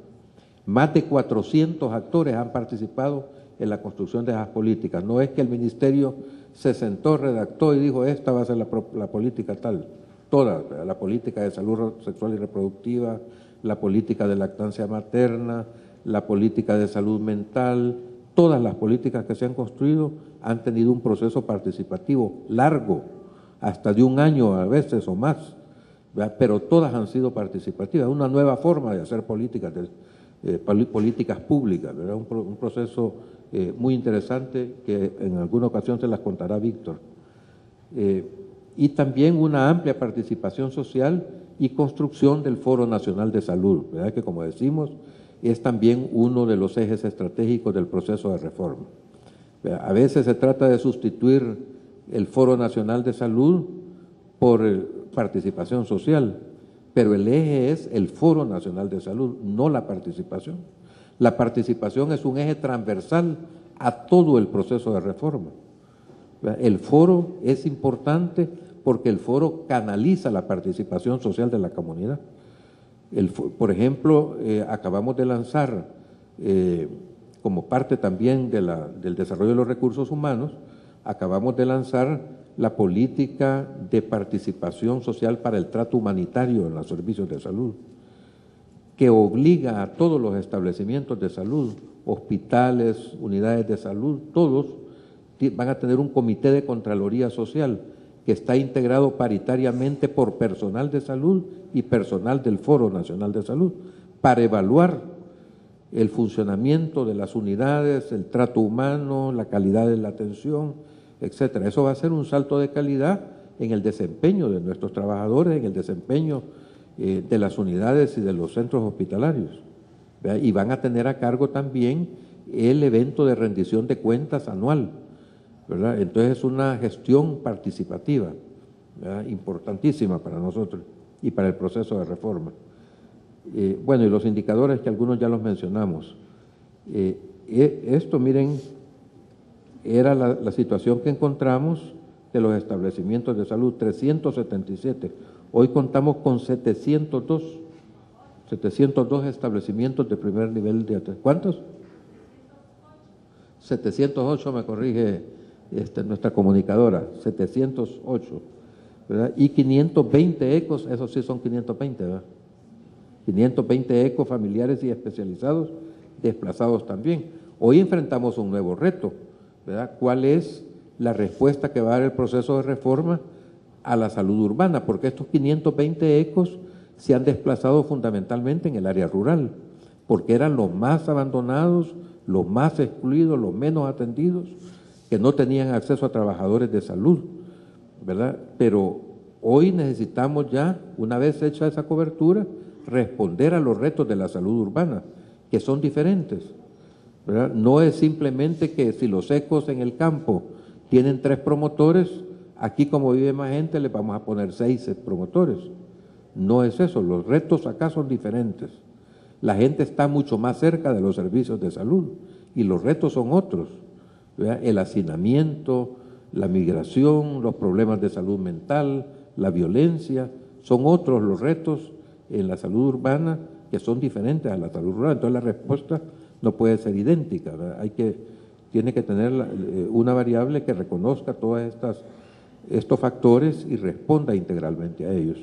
Más de 400 actores han participado en la construcción de esas políticas. No es que el ministerio se sentó, redactó y dijo, esta va a ser la política tal. Todas, la política de salud sexual y reproductiva, la política de lactancia materna, la política de salud mental, todas las políticas que se han construido han tenido un proceso participativo largo, hasta de un año a veces o más, ¿verdad? Pero todas han sido participativas. Es una nueva forma de hacer políticas públicas, ¿verdad? Un proceso muy interesante que en alguna ocasión se las contará Víctor. Y también una amplia participación social y construcción del Foro Nacional de Salud, ¿verdad? Que como decimos, es también uno de los ejes estratégicos del proceso de reforma. A veces se trata de sustituir el Foro Nacional de Salud por participación social, pero el eje es el Foro Nacional de Salud, no la participación. La participación es un eje transversal a todo el proceso de reforma. El foro es importante porque el foro canaliza la participación social de la comunidad. Por ejemplo, acabamos de lanzar, como parte también del desarrollo de los recursos humanos, acabamos de lanzar la política de participación social para el trato humanitario en los servicios de salud, que obliga a todos los establecimientos de salud, hospitales, unidades de salud, todos van a tener un comité de Contraloría Social que está integrado paritariamente por personal de salud y personal del Foro Nacional de Salud, para evaluar el funcionamiento de las unidades, el trato humano, la calidad de la atención, etcétera. Eso va a ser un salto de calidad en el desempeño de nuestros trabajadores, en el desempeño de las unidades y de los centros hospitalarios, ¿verdad? Y van a tener a cargo también el evento de rendición de cuentas anual, ¿verdad? Entonces es una gestión participativa, ¿verdad? Importantísima para nosotros y para el proceso de reforma. Bueno, y los indicadores que algunos ya los mencionamos. Esto, miren, era la situación que encontramos de los establecimientos de salud, 377. Hoy contamos con 702 establecimientos de primer nivel de atención. ¿Cuántos? 708, me corrige nuestra comunicadora, 708, ¿verdad? Y 520 ecos, esos sí son 520, ¿verdad? 520 ecos familiares y especializados, desplazados también. Hoy enfrentamos un nuevo reto, ¿verdad? ¿Cuál es la respuesta que va a dar el proceso de reforma a la salud urbana? Porque estos 520 ecos se han desplazado fundamentalmente en el área rural, porque eran los más abandonados, los más excluidos, los menos atendidos, que no tenían acceso a trabajadores de salud, ¿verdad? Pero hoy necesitamos ya, una vez hecha esa cobertura, responder a los retos de la salud urbana, que son diferentes, ¿verdad? No es simplemente que si los ecos en el campo tienen 3 promotores, aquí como vive más gente les vamos a poner 6 promotores. No es eso, los retos acá son diferentes. La gente está mucho más cerca de los servicios de salud y los retos son otros, ¿verdad? El hacinamiento, la migración, los problemas de salud mental, la violencia, son otros los retos en la salud urbana que son diferentes a la salud rural. Entonces la respuesta no puede ser idéntica, ¿verdad? Tiene que tener una variable que reconozca todos estos factores y responda integralmente a ellos.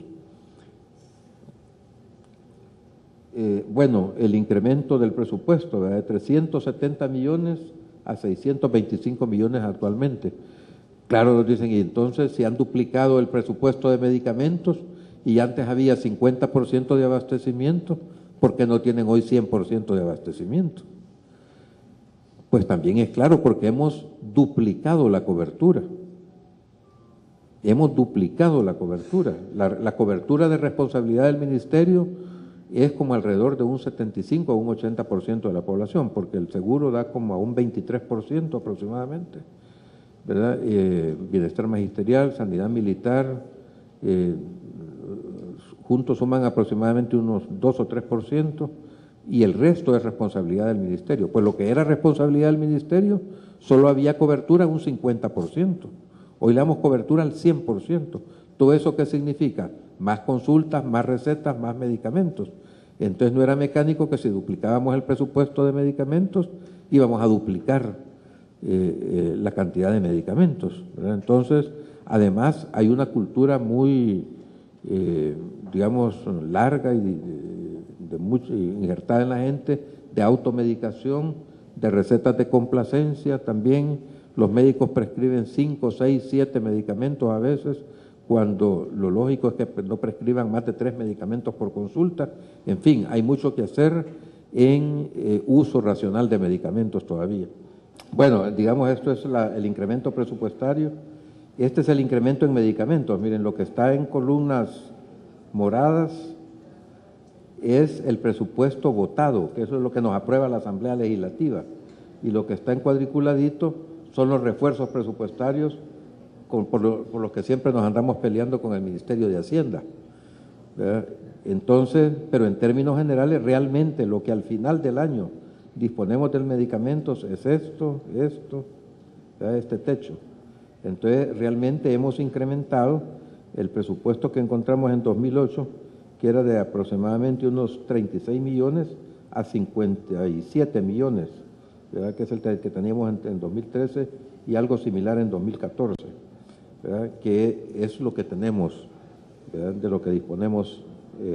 Bueno, el incremento del presupuesto, ¿verdad? De 370 millones a 625 millones actualmente. Claro, nos dicen, y entonces si han duplicado el presupuesto de medicamentos y antes había 50% de abastecimiento, ¿por qué no tienen hoy 100% de abastecimiento? Pues también es claro, porque hemos duplicado la cobertura. Hemos duplicado la cobertura. La cobertura de responsabilidad del ministerio es como alrededor de un 75 o un 80% de la población, porque el seguro da como a un 23% aproximadamente. ¿verdad? Bienestar magisterial, sanidad militar, juntos suman aproximadamente unos 2 o 3%, y el resto es responsabilidad del ministerio. Pues lo que era responsabilidad del ministerio, solo había cobertura en un 50%. Hoy le damos cobertura al 100%. ¿Todo eso qué significa? Más consultas, más recetas, más medicamentos. Entonces no era mecánico que si duplicábamos el presupuesto de medicamentos, íbamos a duplicar la cantidad de medicamentos, ¿verdad? Entonces, además, hay una cultura muy, digamos, larga y mucho injertada en la gente, de automedicación, de recetas de complacencia también. Los médicos prescriben 5, 6, 7 medicamentos a veces, cuando lo lógico es que no prescriban más de 3 medicamentos por consulta. En fin, hay mucho que hacer en uso racional de medicamentos todavía. Bueno, digamos, esto es el incremento presupuestario. Este es el incremento en medicamentos. Miren, lo que está en columnas moradas es el presupuesto votado, que eso es lo que nos aprueba la Asamblea Legislativa. Y lo que está en cuadriculadito son los refuerzos presupuestarios por los que siempre nos andamos peleando con el Ministerio de Hacienda, ¿verdad? Entonces, pero en términos generales, realmente lo que al final del año disponemos de medicamentos es esto, ¿verdad? Este techo. Entonces, realmente hemos incrementado el presupuesto que encontramos en 2008, que era de aproximadamente unos 36 millones a 57 millones, ¿verdad? Que es el que teníamos en 2013 y algo similar en 2014, ¿verdad? Que es lo que tenemos, ¿verdad? De lo que disponemos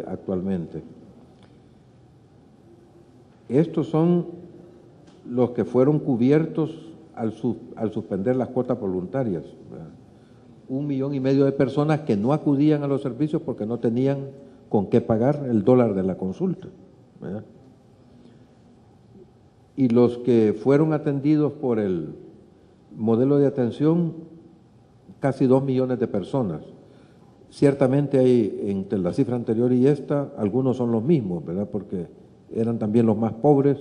actualmente. Estos son los que fueron cubiertos al suspender las cuotas voluntarias, ¿verdad? 1,5 millones de personas que no acudían a los servicios porque no tenían con qué pagar el dólar de la consulta, ¿verdad? Y los que fueron atendidos por el modelo de atención, casi 2 millones de personas. Ciertamente hay, entre la cifra anterior y esta, algunos son los mismos, ¿verdad? Porque eran también los más pobres,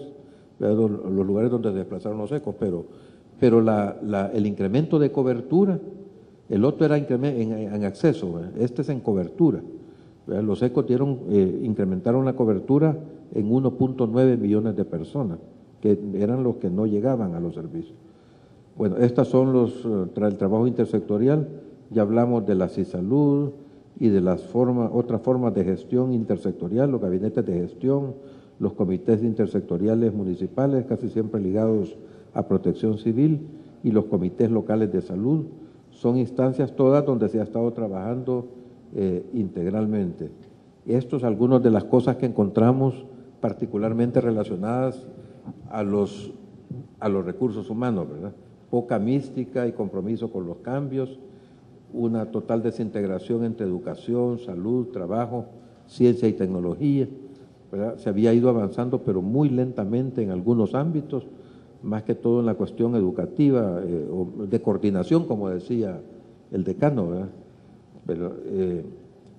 ¿verdad? Los lugares donde se desplazaron los ecos, pero el incremento de cobertura, el otro era en acceso, ¿verdad? Este es en cobertura, ¿verdad? Los ecos incrementaron la cobertura en 1,9 millones de personas, que eran los que no llegaban a los servicios. Bueno, estas son el trabajo intersectorial. Ya hablamos de la CISALUD y de las otras formas de gestión intersectorial, los gabinetes de gestión, los comités intersectoriales municipales, casi siempre ligados a protección civil, y los comités locales de salud. Son instancias todas donde se ha estado trabajando integralmente. Estos algunas de las cosas que encontramos particularmente relacionadas a los recursos humanos, ¿verdad? Poca mística y compromiso con los cambios, una total desintegración entre educación, salud, trabajo, ciencia y tecnología, ¿verdad? Se había ido avanzando, pero muy lentamente en algunos ámbitos, más que todo en la cuestión educativa, o de coordinación, como decía el decano, ¿verdad? Pero,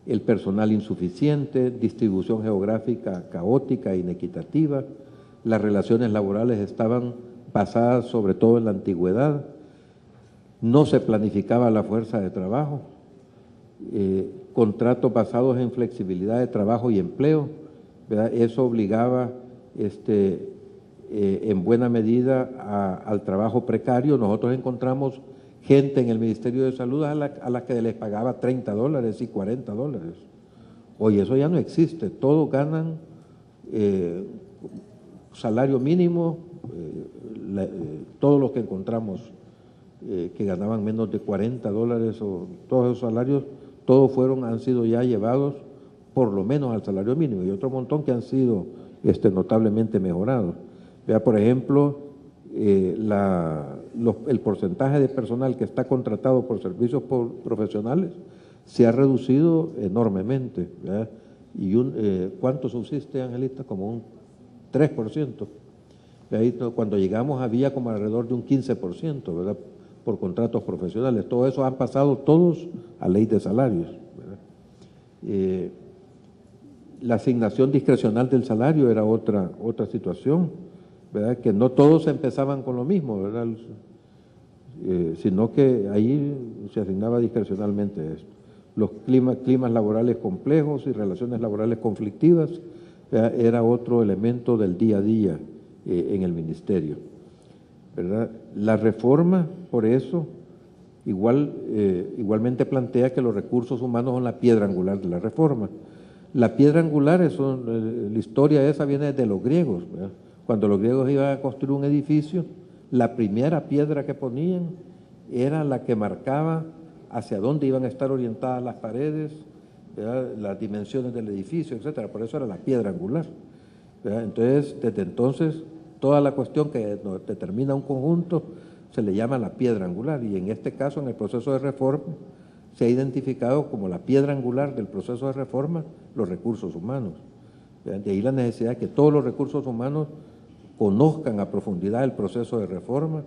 el personal insuficiente, distribución geográfica caótica e inequitativa, las relaciones laborales estaban basadas sobre todo en la antigüedad, no se planificaba la fuerza de trabajo, contratos basados en flexibilidad de trabajo y empleo, ¿verdad? Eso obligaba en buena medida al trabajo precario. Nosotros encontramos gente en el Ministerio de Salud a la que les pagaba $30 y $40. Hoy eso ya no existe, todos ganan salario mínimo, todos los que encontramos que ganaban menos de $40 o todos esos salarios, todos han sido ya llevados por lo menos al salario mínimo, y otro montón que han sido notablemente mejorados. Vea, por ejemplo, el porcentaje de personal que está contratado por servicios profesionales se ha reducido enormemente, ¿verdad? Y ¿cuánto subsiste, Angelita? Como un 3%. Ahí, cuando llegamos había como alrededor de un 15%, ¿verdad? Por contratos profesionales. Todo eso han pasado todos a ley de salarios, ¿verdad? La asignación discrecional del salario era otra situación, ¿verdad? Que no todos empezaban con lo mismo, ¿verdad? sino que ahí se asignaba discrecionalmente esto. Los climas laborales complejos y relaciones laborales conflictivas era otro elemento del día a día en el ministerio, ¿verdad? La reforma, por eso, igualmente plantea que los recursos humanos son la piedra angular de la reforma. La piedra angular, la historia esa viene de los griegos, ¿verdad? Cuando los griegos iban a construir un edificio, la primera piedra que ponían era la que marcaba hacia dónde iban a estar orientadas las paredes, ¿verdad? Las dimensiones del edificio, etcétera. Por eso era la piedra angular, ¿verdad? Entonces, desde entonces, toda la cuestión que determina un conjunto se le llama la piedra angular, y en este caso, en el proceso de reforma, se ha identificado como la piedra angular del proceso de reforma los recursos humanos. De ahí la necesidad de que todos los recursos humanos conozcan a profundidad el proceso de reforma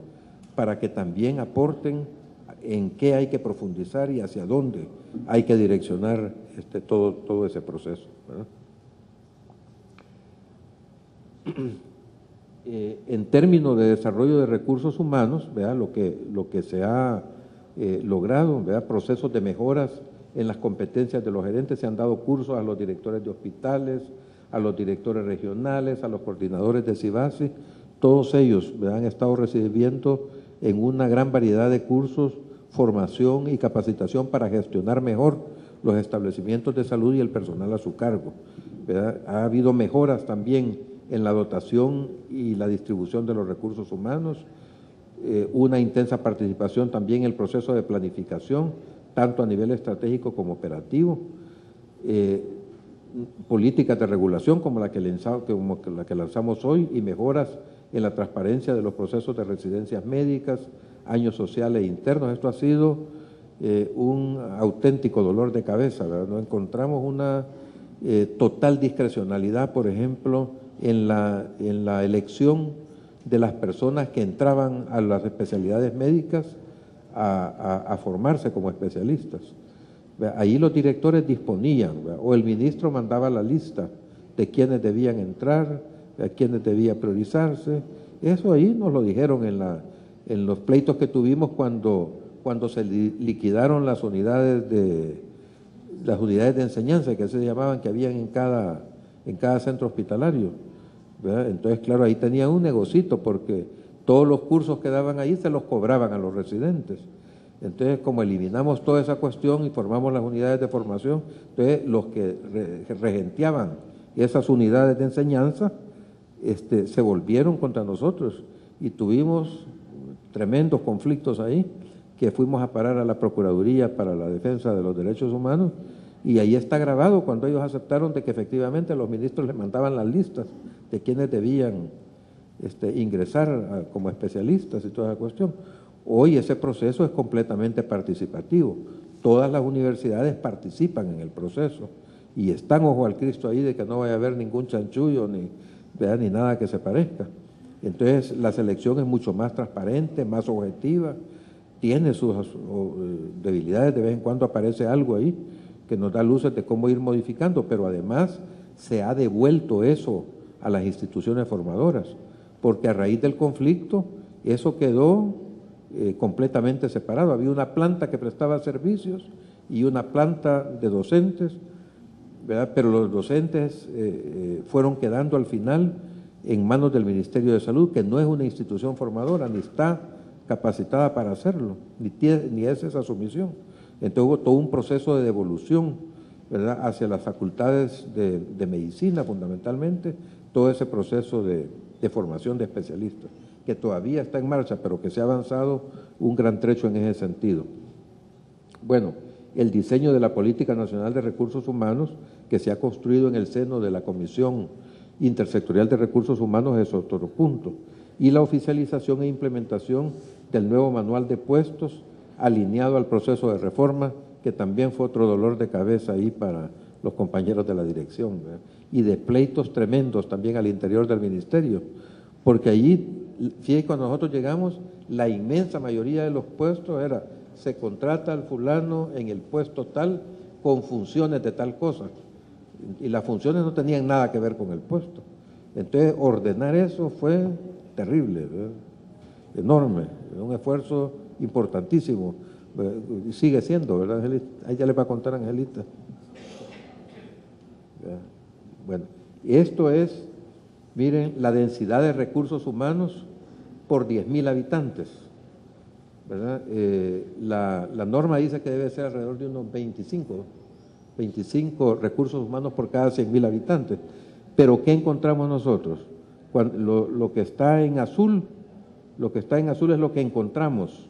para que también aporten en qué hay que profundizar y hacia dónde hay que direccionar todo ese proceso, ¿verdad? En términos de desarrollo de recursos humanos, ¿verdad? Lo que se ha logrado, ¿verdad? Procesos de mejoras en las competencias de los gerentes, se han dado cursos a los directores de hospitales, a los directores regionales, a los coordinadores de CIBASI, todos ellos, ¿verdad? Han estado recibiendo en una gran variedad de cursos, formación y capacitación para gestionar mejor los establecimientos de salud y el personal a su cargo, ¿verdad? Ha habido mejoras también en la dotación y la distribución de los recursos humanos, una intensa participación también en el proceso de planificación, tanto a nivel estratégico como operativo, políticas de regulación como la que lanzamos hoy y mejoras en la transparencia de los procesos de residencias médicas, años sociales e internos. Esto ha sido un auténtico dolor de cabeza, ¿verdad? No encontramos una total discrecionalidad, por ejemplo, en la elección de las personas que entraban a las especialidades médicas a formarse como especialistas. Ahí los directores disponían, ¿verdad? O el ministro mandaba la lista de quienes debían entrar, a quienes debía priorizarse. Eso ahí nos lo dijeron en los pleitos que tuvimos cuando se liquidaron las unidades de enseñanza, que se llamaban, que habían en cada centro hospitalario, ¿verdad? Entonces, claro, ahí tenían un negocito porque todos los cursos que daban ahí se los cobraban a los residentes. Entonces, como eliminamos toda esa cuestión y formamos las unidades de formación, entonces los que regenteaban esas unidades de enseñanza se volvieron contra nosotros y tuvimos tremendos conflictos ahí, que fuimos a parar a la Procuraduría para la Defensa de los Derechos Humanos, y ahí está grabado cuando ellos aceptaron de que efectivamente los ministros les mandaban las listas de quienes debían ingresar como especialistas y toda la cuestión. Hoy ese proceso es completamente participativo. Todas las universidades participan en el proceso y están ojo al Cristo ahí de que no vaya a haber ningún chanchullo ni nada que se parezca. Entonces la selección es mucho más transparente, más objetiva, tiene sus debilidades, de vez en cuando aparece algo ahí que nos da luces de cómo ir modificando, pero además se ha devuelto eso a las instituciones formadoras, porque a raíz del conflicto eso quedó completamente separado. Había una planta que prestaba servicios y una planta de docentes, ¿verdad? Pero los docentes fueron quedando al final en manos del Ministerio de Salud, que no es una institución formadora, ni está capacitada para hacerlo, ni es esa su misión. Entonces hubo todo un proceso de devolución, ¿verdad?, hacia las facultades de medicina fundamentalmente, todo ese proceso de formación de especialistas, que todavía está en marcha, pero que se ha avanzado un gran trecho en ese sentido. Bueno, el diseño de la Política Nacional de Recursos Humanos, que se ha construido en el seno de la Comisión Intersectorial de Recursos Humanos, es otro punto. Y la oficialización e implementación del nuevo manual de puestos, alineado al proceso de reforma, que también fue otro dolor de cabeza ahí para los compañeros de la dirección, ¿verdad? Y de pleitos tremendos también al interior del ministerio, porque allí, fíjate, cuando nosotros llegamos, la inmensa mayoría de los puestos era, se contrata al fulano en el puesto tal, con funciones de tal cosa, y las funciones no tenían nada que ver con el puesto. Entonces, ordenar eso fue terrible, ¿verdad? Enorme, un esfuerzo importantísimo, sigue siendo, ¿verdad, Angelita? Ahí ya le va a contar, Angelita. Bueno, esto es, miren, la densidad de recursos humanos por 10.000 habitantes, ¿verdad? La norma dice que debe ser alrededor de unos 25 recursos humanos por cada 100.000 habitantes. Pero ¿qué encontramos nosotros? Lo que está en azul, es lo que encontramos,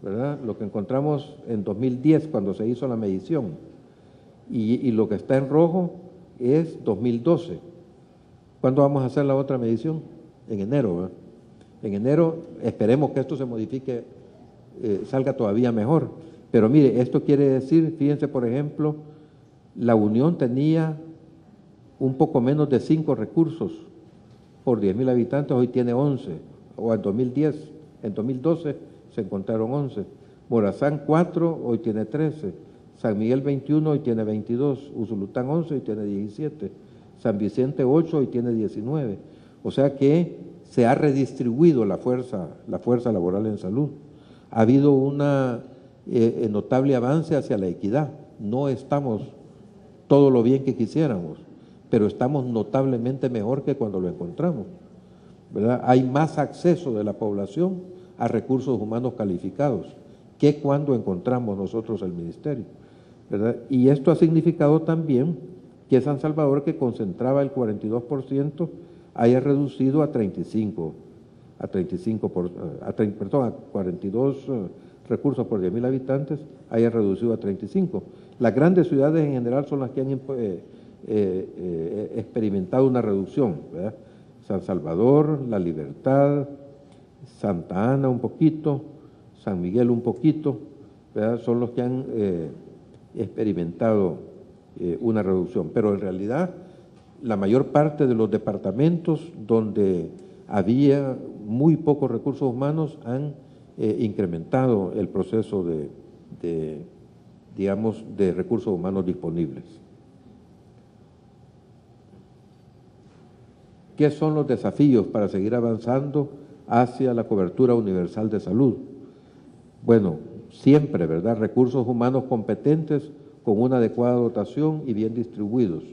¿verdad? Lo que encontramos en 2010 cuando se hizo la medición, y lo que está en rojo es 2012. ¿Cuándo vamos a hacer la otra medición? En enero, ¿verdad? En enero esperemos que esto se modifique, salga todavía mejor. Pero mire, esto quiere decir, fíjense por ejemplo, la Unión tenía un poco menos de 5 recursos por 10.000 habitantes, hoy tiene 11, o en 2012 se encontraron 11. Morazán 4, hoy tiene 13. San Miguel 21, hoy tiene 22. Usulután 11, hoy tiene 17. San Vicente 8, hoy tiene 19. O sea que se ha redistribuido la fuerza laboral en salud. Ha habido una notable avance hacia la equidad. No estamos todo lo bien que quisiéramos, pero estamos notablemente mejor que cuando lo encontramos, ¿verdad? Hay más acceso de la población a recursos humanos calificados que cuando encontramos nosotros el ministerio, ¿verdad? Y esto ha significado también que San Salvador, que concentraba el 42%, haya reducido a 42 recursos por 10.000 habitantes, haya reducido a 35. Las grandes ciudades en general son las que han experimentado una reducción, ¿verdad? San Salvador, La Libertad, Santa Ana un poquito, San Miguel un poquito, ¿verdad? Son los que han experimentado una reducción. Pero en realidad la mayor parte de los departamentos donde había muy pocos recursos humanos han incrementado el proceso de recursos humanos disponibles. ¿Qué son los desafíos para seguir avanzando hacia la cobertura universal de salud? Bueno, siempre, ¿verdad? Recursos humanos competentes con una adecuada dotación y bien distribuidos.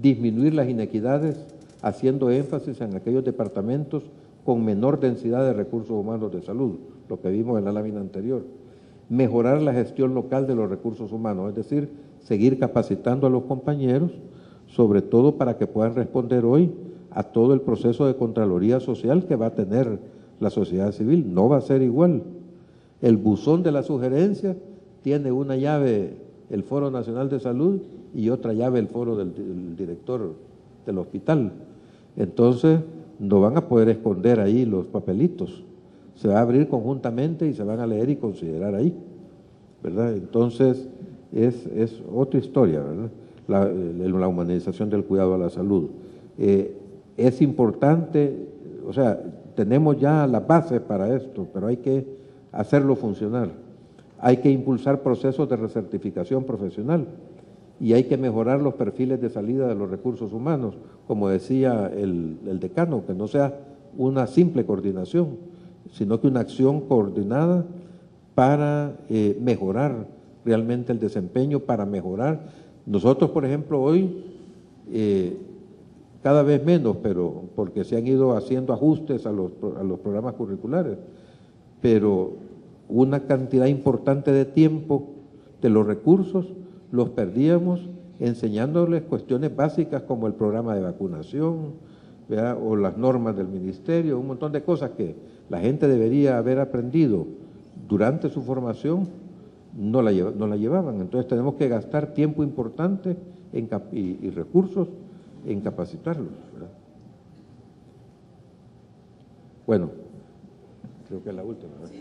Disminuir las inequidades haciendo énfasis en aquellos departamentos con menor densidad de recursos humanos de salud, lo que vimos en la lámina anterior. Mejorar la gestión local de los recursos humanos, es decir, seguir capacitando a los compañeros, sobre todo para que puedan responder hoy a todo el proceso de Contraloría Social que va a tener la sociedad civil. No va a ser igual. El buzón de la sugerencia tiene una llave el Foro Nacional de Salud y otra llave el foro del director del hospital. Entonces, no van a poder esconder ahí los papelitos. Se va a abrir conjuntamente y se van a leer y considerar ahí, ¿verdad? Entonces, es otra historia, ¿verdad? La humanización del cuidado a la salud. Es importante, o sea, tenemos ya las bases para esto, pero hay que hacerlo funcionar. Hay que impulsar procesos de recertificación profesional y hay que mejorar los perfiles de salida de los recursos humanos, como decía el decano, que no sea una simple coordinación, sino que una acción coordinada para mejorar realmente el desempeño, para mejorar. Nosotros, por ejemplo, hoy, cada vez menos, pero porque se han ido haciendo ajustes a los programas curriculares, pero una cantidad importante de tiempo de los recursos los perdíamos enseñándoles cuestiones básicas como el programa de vacunación, ¿verdad? O las normas del ministerio, un montón de cosas que la gente debería haber aprendido durante su formación, no la llevaban. Entonces tenemos que gastar tiempo importante y recursos en capacitarlos, ¿verdad? Bueno, creo que es la última, ¿verdad?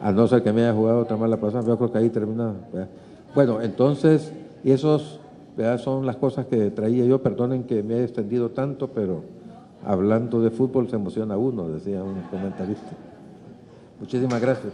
A no ser que me haya jugado otra mala pasada, yo creo que ahí termina, ¿verdad? Bueno, entonces, esos, ¿verdad?, son las cosas que traía yo. Perdonen que me haya extendido tanto, pero hablando de fútbol se emociona uno, decía un comentarista. Muchísimas gracias.